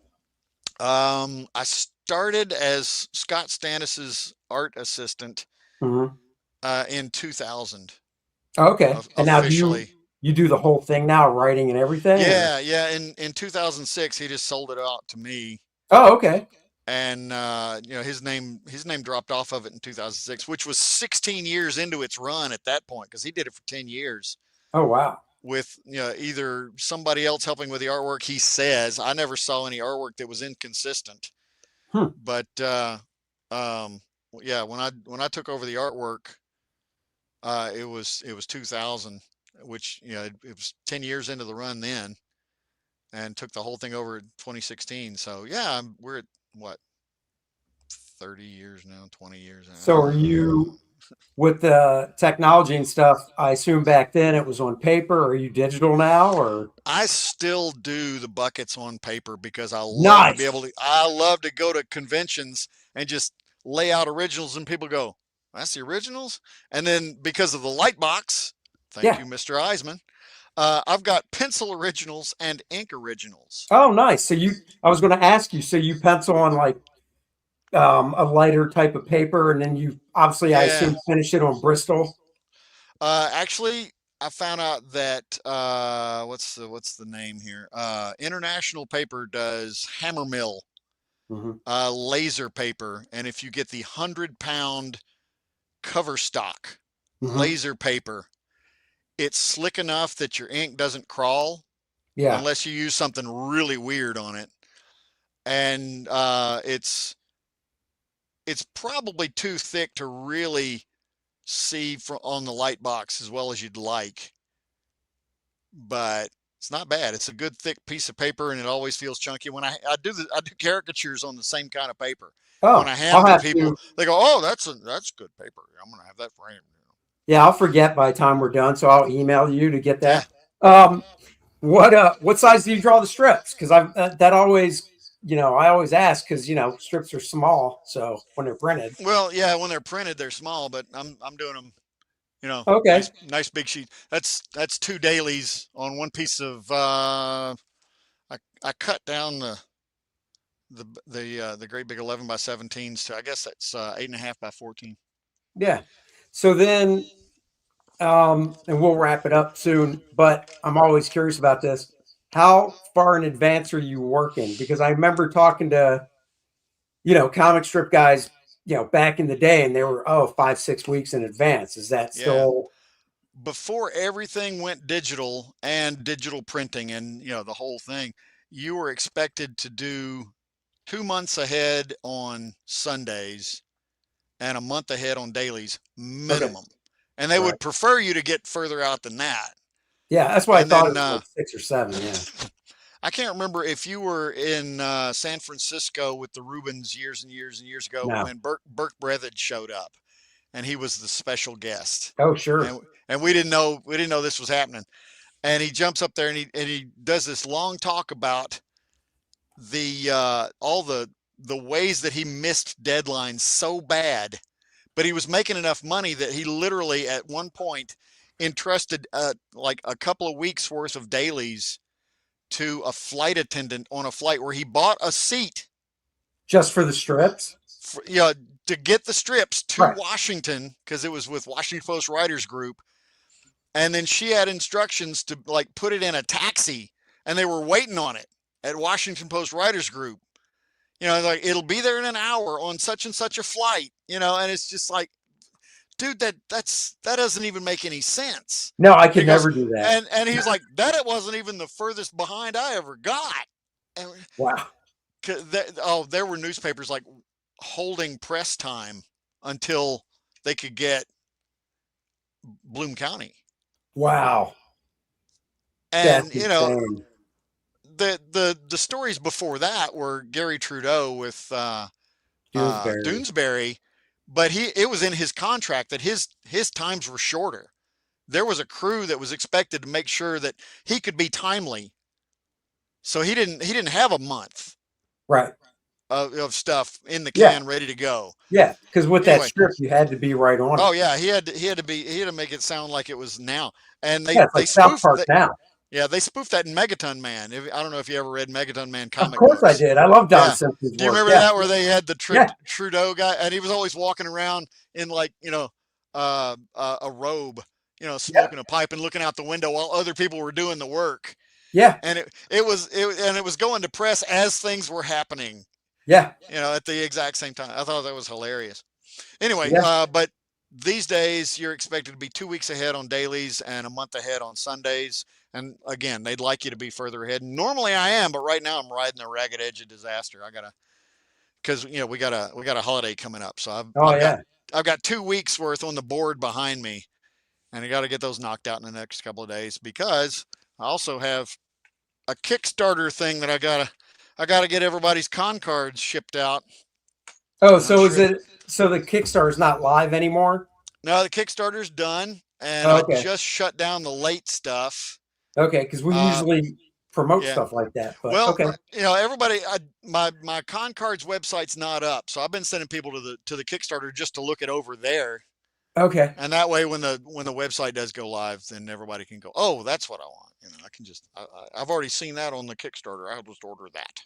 Speaker 7: I started as Scott Stannis's art assistant
Speaker 4: Mhm.
Speaker 7: in 2000
Speaker 4: Okay. And now
Speaker 7: officially.
Speaker 4: you do the whole thing now, writing and everything, or?
Speaker 7: Yeah. In 2006, he just sold it out to me,
Speaker 4: Oh, okay.
Speaker 7: and his name dropped off of it in 2006, which was 16 years into its run at that point, because he did it for 10 years
Speaker 4: Oh wow.
Speaker 7: with either somebody else helping with the artwork. He says, I never saw any artwork that was inconsistent.
Speaker 4: Hmm.
Speaker 7: But yeah, when I took over the artwork, it was 2000, which it was 10 years into the run then, and took the whole thing over in 2016. So yeah, we're at what, 30 years now, 20 years now.
Speaker 4: So are you with the technology and stuff? I assume back then it was on paper. Are you digital now, or?
Speaker 7: I still do the buckets on paper because I love to be
Speaker 4: Nice.
Speaker 7: able to. I love to go to conventions and just lay out originals, and people go, "That's the originals." And then because of the light box, thank
Speaker 4: Yeah.
Speaker 7: you, Mr. Eisman, I've got pencil originals and ink originals.
Speaker 4: Oh, nice. I was going to ask you. So you pencil on like a lighter type of paper, and then you obviously, I
Speaker 7: Yeah.
Speaker 4: assume, finish it on Bristol.
Speaker 7: Actually, I found out that what's the name here? International Paper does hammer mill
Speaker 4: Mhm.
Speaker 7: laser paper, and if you get the 100-pound cover stock
Speaker 4: Mhm.
Speaker 7: laser paper, it's slick enough that your ink doesn't crawl
Speaker 4: Yeah.
Speaker 7: unless you use something really weird on it, and it's probably too thick to really see on the light box as well as you'd like, but it's not bad. It's a good thick piece of paper, and it always feels chunky. When I do caricatures on the same kind of paper. When
Speaker 4: Oh,
Speaker 7: I hand
Speaker 4: I'll
Speaker 7: them to
Speaker 4: have
Speaker 7: people,
Speaker 4: to.
Speaker 7: they go, "Oh, that's good paper. I'm gonna have that framed."
Speaker 4: Yeah, I'll forget by the time we're done, so I'll email you to get
Speaker 7: Yeah.
Speaker 4: that. Um, What size do you draw the strips? Because that always, I always ask because strips are small, so when they're printed.
Speaker 7: Well, yeah, when they're printed, they're small, but I'm doing them,
Speaker 4: Okay.
Speaker 7: nice big sheet. That's 2 dailies on one piece of. I cut down the great big 11 by 17s to, I guess that's 8.5 by 14.
Speaker 4: Yeah. So then, and we'll wrap it up soon. But I'm always curious about this. How far in advance are you working? Because I remember talking to, comic strip guys, back in the day, and they were 5-6 weeks in advance. Is that
Speaker 7: Yeah.
Speaker 4: still?
Speaker 7: Before everything went digital and digital printing and the whole thing, you were expected to do 2 months ahead on Sundays and a month ahead on dailies minimum. And they would prefer you to get further out than that.
Speaker 4: Yeah, that's why I
Speaker 7: And
Speaker 4: thought it
Speaker 7: then,
Speaker 4: was like 6 or 7. Yeah.
Speaker 7: I can't remember if you were in San Francisco with the Rubens years and years and years ago
Speaker 4: No.
Speaker 7: when Burke Brevard showed up, and he was the special guest.
Speaker 4: Oh, sure.
Speaker 7: And we didn't know this was happening. And he jumps up there and he does this long talk about the all the ways that he missed deadlines so bad, but he was making enough money that he literally at one point entrusted like a couple of weeks worth of dailies to a flight attendant on a flight where he bought a seat
Speaker 4: Just for the strips?
Speaker 7: to get the strips to
Speaker 4: Right.
Speaker 7: Washington, because it was with Washington Post Writers Group. And then she had instructions to like put it in a taxi, and they were waiting on it at Washington Post Writers Group. Like it'll be there in an hour on such and such a flight, and it's just like, dude, that doesn't even make any sense.
Speaker 4: No, I could never do that.
Speaker 7: And he's like, that it wasn't even the furthest behind I ever got. And
Speaker 4: Wow.
Speaker 7: there were newspapers like holding press time until they could get Bloom County.
Speaker 4: Wow.
Speaker 7: And
Speaker 4: That's insane.
Speaker 7: the stories before that were Gary Trudeau with
Speaker 4: Doonesbury.
Speaker 7: Doonesbury, but it was in his contract that his times were shorter. There was a crew that was expected to make sure that he could be timely. So he didn't have a month
Speaker 4: Right.
Speaker 7: of stuff in the can ready to go.
Speaker 4: Yeah, because with
Speaker 7: Anyway.
Speaker 4: that script, you had to be right on it.
Speaker 7: Oh yeah, he had to make it sound like it was now. And
Speaker 4: Yeah, it's like South Park now.
Speaker 7: Yeah, they spoofed that in Megaton Man. I don't know if you ever read Megaton Man comic
Speaker 4: Of course
Speaker 7: books.
Speaker 4: I did. I love Don
Speaker 7: Yeah.
Speaker 4: Simpson's
Speaker 7: Do you
Speaker 4: work.
Speaker 7: remember
Speaker 4: Yeah.
Speaker 7: that where they had the Trudeau guy, and he was always walking around in like a robe, smoking a pipe and looking out the window while other people were doing the work.
Speaker 4: Yeah.
Speaker 7: And it was going to press as things were happening.
Speaker 4: Yeah.
Speaker 7: At the exact same time. I thought that was hilarious. Anyway,
Speaker 4: Yeah.
Speaker 7: but these days you're expected to be 2 weeks ahead on dailies and a month ahead on Sundays. And again, they'd like you to be further ahead. Normally I am, but right now I'm riding the ragged edge of disaster. Because we got a holiday coming up. So I've got 2 weeks worth on the board behind me, and I got to get those knocked out in the next couple of days, because I also have a Kickstarter thing that I gotta get everybody's con cards shipped out.
Speaker 4: Oh, so the Kickstarter is not live anymore?
Speaker 7: No, the Kickstarter's done, and I just shut down the late stuff.
Speaker 4: Okay, because we usually promote stuff like that. But,
Speaker 7: everybody, my con cards website's not up, so I've been sending people to the Kickstarter just to look it over there.
Speaker 4: Okay.
Speaker 7: And that way, when the website does go live, then everybody can go, oh, that's what I want. I can just I've already seen that on the Kickstarter. I'll just order that.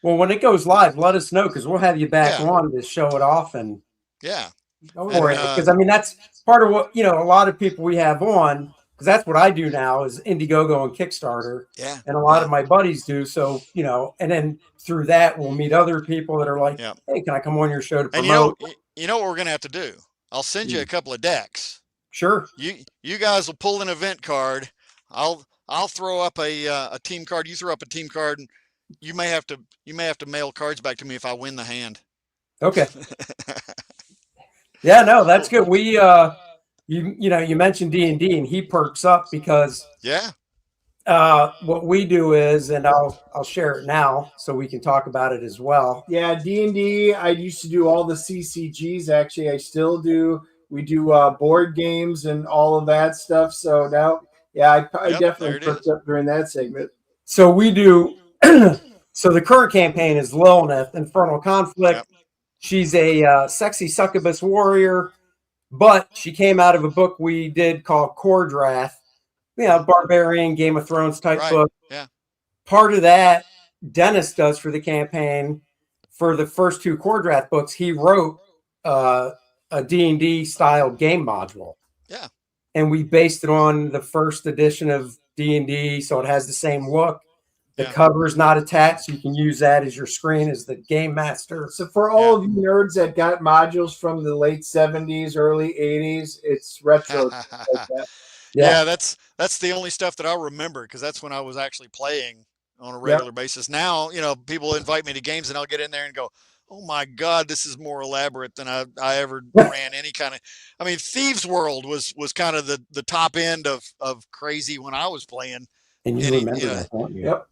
Speaker 4: Well, when it goes live, let us know, because we'll have you back on to show it off. And because that's part of what a lot of people we have on, because that's what I do now is Indiegogo and Kickstarter.
Speaker 7: Yeah.
Speaker 4: And a lot of my buddies do. So, and then through that, we'll meet other people that are like, hey, can I come on your show to promote?
Speaker 7: And you know what we're going to have to do? I'll send you a couple of decks.
Speaker 4: Sure.
Speaker 7: You guys will pull an event card. I'll throw up a team card. You throw up a team card, and you may have to mail cards back to me if I win the hand.
Speaker 4: Okay. Yeah, no, that's good. We you mentioned D&D, and he perks up because what we do is, and I'll share it now so we can talk about it as well.
Speaker 5: Yeah, D&D, I used to do all the CCGs. Actually, I still do. We do board games and all of that stuff. So now Yeah, I
Speaker 7: Yep,
Speaker 5: definitely
Speaker 7: there it
Speaker 5: perked
Speaker 7: is.
Speaker 5: up during that segment.
Speaker 4: So we do. So the current campaign is Lilineth, Infernal Conflict.
Speaker 7: Yep.
Speaker 4: She's a sexy succubus warrior, but she came out of a book we did called Cordrath, barbarian Game of Thrones type
Speaker 7: Right.
Speaker 4: book.
Speaker 7: Yeah.
Speaker 4: Part of that Dennis does for the campaign for the first 2 Cordrath books. He wrote a D&D style game module.
Speaker 7: Yeah.
Speaker 4: And we based it on the first edition of D&D, so it has the same look. The
Speaker 7: Yeah.
Speaker 4: cover is not attached. You can use that as your screen as the game master.
Speaker 5: So for all of you nerds that got modules from the late 70s, early 80s, it's retro. Like that.
Speaker 7: Yeah, that's the only stuff that I remember, because that's when I was actually playing on a regular basis. Now, people invite me to games and I'll get in there and go, oh my God, this is more elaborate than I ever ran any kind of. I mean, Thieves World was kind of the top end of crazy when I was playing.
Speaker 4: And you remember that, don't you?
Speaker 5: Yep.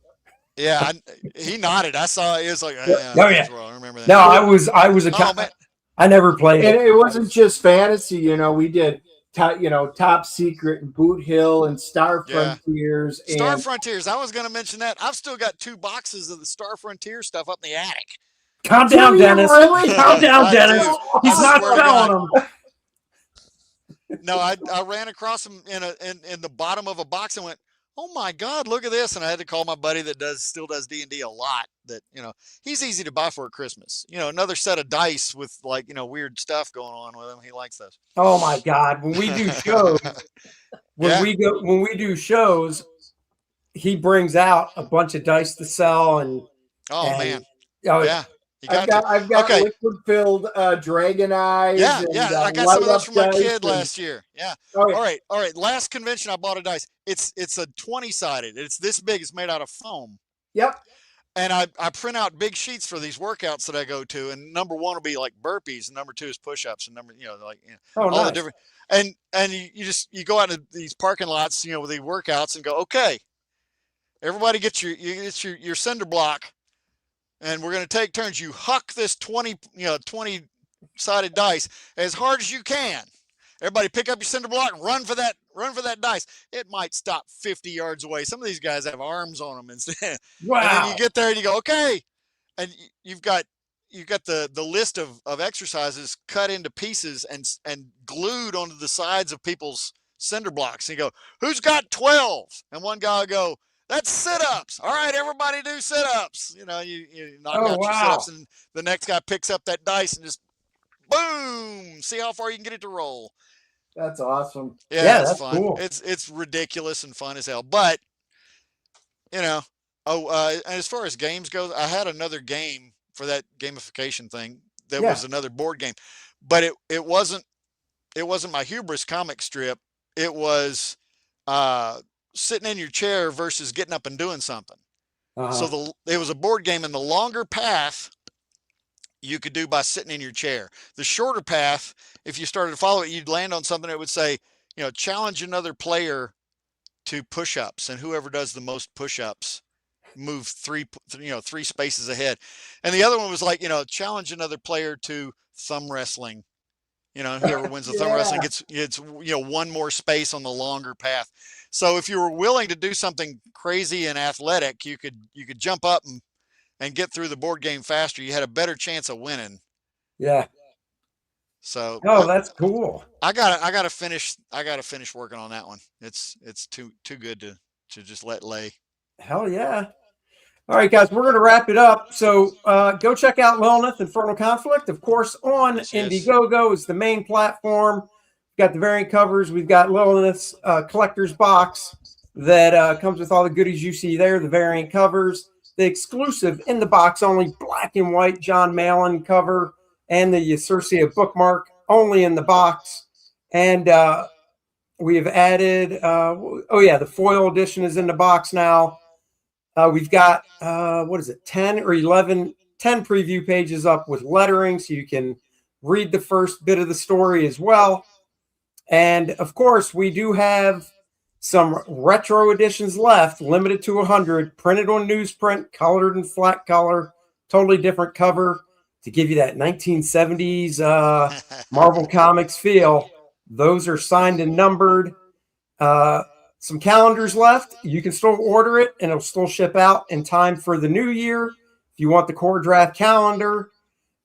Speaker 7: Yeah, he nodded. I saw it was like,
Speaker 4: yeah.
Speaker 7: Thieves World. I remember that.
Speaker 4: No, I was a
Speaker 7: man.
Speaker 4: I never played
Speaker 5: And it wasn't just fantasy, we did Top Secret and Boot Hill and Star Frontiers.
Speaker 7: Star Frontiers. I was going to mention that. I've still got 2 boxes of the Star Frontier stuff up in the attic.
Speaker 4: Calm down, Dennis.
Speaker 5: Really?
Speaker 4: Calm down, Dennis. He's not selling them.
Speaker 7: No, I ran across them in the bottom of a box and went, oh my God, look at this. And I had to call my buddy that still does D&D a lot, that, he's easy to buy for Christmas. Another set of dice with weird stuff going on with him. He likes those.
Speaker 4: Oh my God. When we do shows, when we do shows, he brings out a bunch of dice to sell and
Speaker 7: man.
Speaker 4: Oh
Speaker 7: yeah.
Speaker 5: I've got liquid-filled dragon eyes.
Speaker 7: Yeah,
Speaker 5: and,
Speaker 7: I got some of those from my kid
Speaker 5: and...
Speaker 7: last year. Yeah.
Speaker 5: Oh, yeah.
Speaker 7: All right. Last convention I bought a dice. It's a 20-sided. It's this big. It's made out of foam.
Speaker 5: Yep.
Speaker 7: And I print out big sheets for these workouts that I go to, and number 1 will be like burpees, and number 2 is push-ups, and all
Speaker 5: nice.
Speaker 7: the different. And you go out to these parking lots, with the workouts, and go, okay, everybody get your cinder block. And we're going to take turns. You huck this 20-sided dice as hard as you can. Everybody pick up your cinder block and run for that dice. It might stop 50 yards away. Some of these guys have arms on them instead.
Speaker 4: Wow.
Speaker 7: And then you get there and you go, okay. And you've got the list of exercises cut into pieces and glued onto the sides of people's cinder blocks. And you go, who's got 12? And one guy will go, that's sit-ups. All right, everybody do sit-ups. You knock out your sit-ups, and the next guy picks up that dice and just boom. See how far you can get it to roll.
Speaker 5: That's awesome.
Speaker 7: Yeah, that's fun.
Speaker 4: Cool.
Speaker 7: It's ridiculous and fun as hell. But and as far as games goes, I had another game for that gamification thing that was another board game, but it wasn't my Hubris comic strip. It was sitting in your chair versus getting up and doing something. So it was a board game, and the longer path you could do by sitting in your chair. The shorter path, if you started to follow it, you'd land on something that would say, challenge another player to push-ups, and whoever does the most push-ups move 3 spaces ahead. And the other one was like, challenge another player to thumb wrestling. Whoever wins the thumb wrestling gets 1 more space on the longer path. So if you were willing to do something crazy and athletic, you could jump up and get through the board game faster. You had a better chance of winning.
Speaker 4: Yeah.
Speaker 7: So
Speaker 4: that's cool.
Speaker 7: I gotta finish working on that one. It's too good to just let lay.
Speaker 4: Hell yeah. All right, guys, we're going to wrap it up. So go check out Lilineth Infernal Conflict. Of course, on Indiegogo is the main platform. We've got the variant covers. We've got Lilineth's collector's box that comes with all the goodies you see there, the variant covers. The exclusive in the box only black and white John Malin cover and the Circia bookmark only in the box. And we have added, the foil edition is in the box now. We've got, 10 or 11, 10 preview pages up with lettering so you can read the first bit of the story as well. And, of course, we do have some retro editions left, limited to 100, printed on newsprint, colored in flat color, totally different cover to give you that 1970s Marvel Comics feel. Those are signed and numbered. some calendars left. You can still order it, and it'll still ship out in time for the new year. If you want the core draft calendar.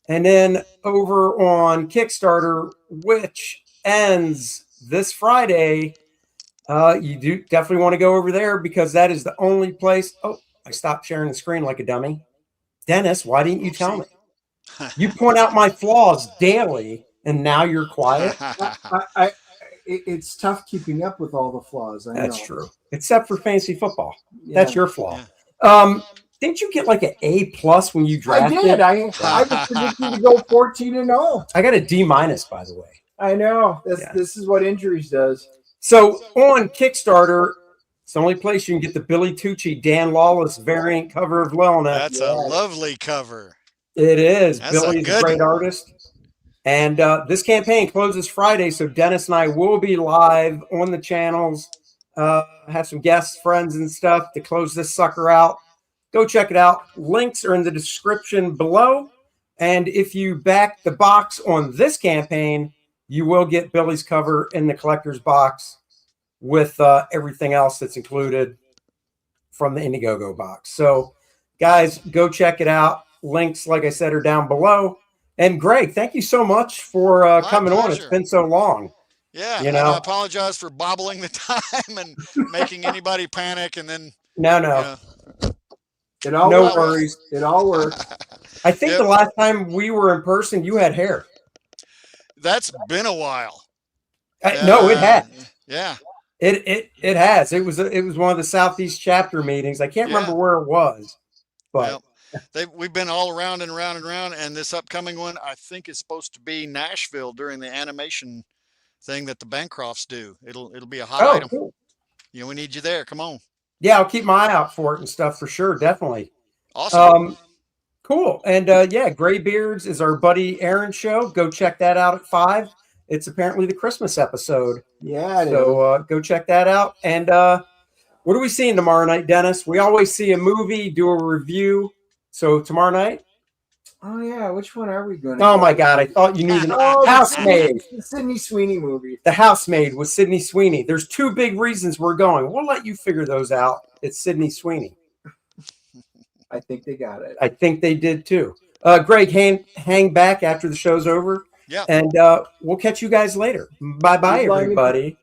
Speaker 4: And then over on Kickstarter, which ends this Friday, you do definitely want to go over there because that is the only place. Oh, I stopped sharing the screen like a dummy. Dennis, why didn't you tell me? You point out my flaws daily, and now you're quiet.
Speaker 5: It's tough keeping up with all the flaws. I know.
Speaker 4: That's true, except for fantasy football.
Speaker 5: Yeah.
Speaker 4: That's your flaw. Yeah. Didn't you get like an A+ when you drafted?
Speaker 5: I did. I was predicting to go 14-0.
Speaker 4: I got a D-, by the way.
Speaker 5: I know. This is what injuries does.
Speaker 4: So on Kickstarter, it's the only place you can get the Billy Tucci, Dan Lawless variant cover of Lilineth.
Speaker 7: That's a lovely cover.
Speaker 4: It is.
Speaker 7: That's
Speaker 4: Billy's a great artist. And this campaign closes Friday, so Dennis and I will be live on the channels. Have some guests, friends, and stuff to close this sucker out. Go check it out. Links are in the description below. And if you back the box on this campaign, you will get Billy's cover in the collector's box with everything else that's included from the Indiegogo box. So, guys, go check it out. Links, like I said, are down below. And Greg, thank you so much for coming on. It's been so long.
Speaker 7: Yeah, you know, I apologize for bobbling the time and making anybody panic, and then
Speaker 4: no.
Speaker 5: It all
Speaker 4: no
Speaker 5: works.
Speaker 4: worries.
Speaker 5: It all works.
Speaker 4: I think the last time we were in person, you had hair.
Speaker 7: That's been a while.
Speaker 4: No, it has.
Speaker 7: Yeah.
Speaker 4: It has. It was one of the Southeast chapter meetings. I can't remember where it was, but
Speaker 7: we've been all around and around and around. And this upcoming one, I think, is supposed to be Nashville during the animation thing that the Bancrofts do. It'll be a hot item.
Speaker 4: Cool.
Speaker 7: You know, we need you there. Come on.
Speaker 4: Yeah, I'll keep my eye out for it and stuff for sure. Definitely.
Speaker 7: Awesome.
Speaker 4: Cool. And Graybeards is our buddy Aaron show. Go check that out at 5. It's apparently the Christmas episode.
Speaker 5: Yeah.
Speaker 4: So go check that out. And what are we seeing tomorrow night, Dennis? We always see a movie, do a review. So tomorrow night?
Speaker 5: Oh, yeah. Which one are we going to
Speaker 4: Oh, my God. I thought you knew the Housemaid.
Speaker 5: The Sydney Sweeney movie.
Speaker 4: The Housemaid with Sydney Sweeney. There's 2 big reasons we're going. We'll let you figure those out. It's Sydney Sweeney.
Speaker 5: I think they got it.
Speaker 4: I think they did, too. Greg, hang back after the show's over.
Speaker 7: Yeah.
Speaker 4: And we'll catch you guys later. Bye-bye, everybody.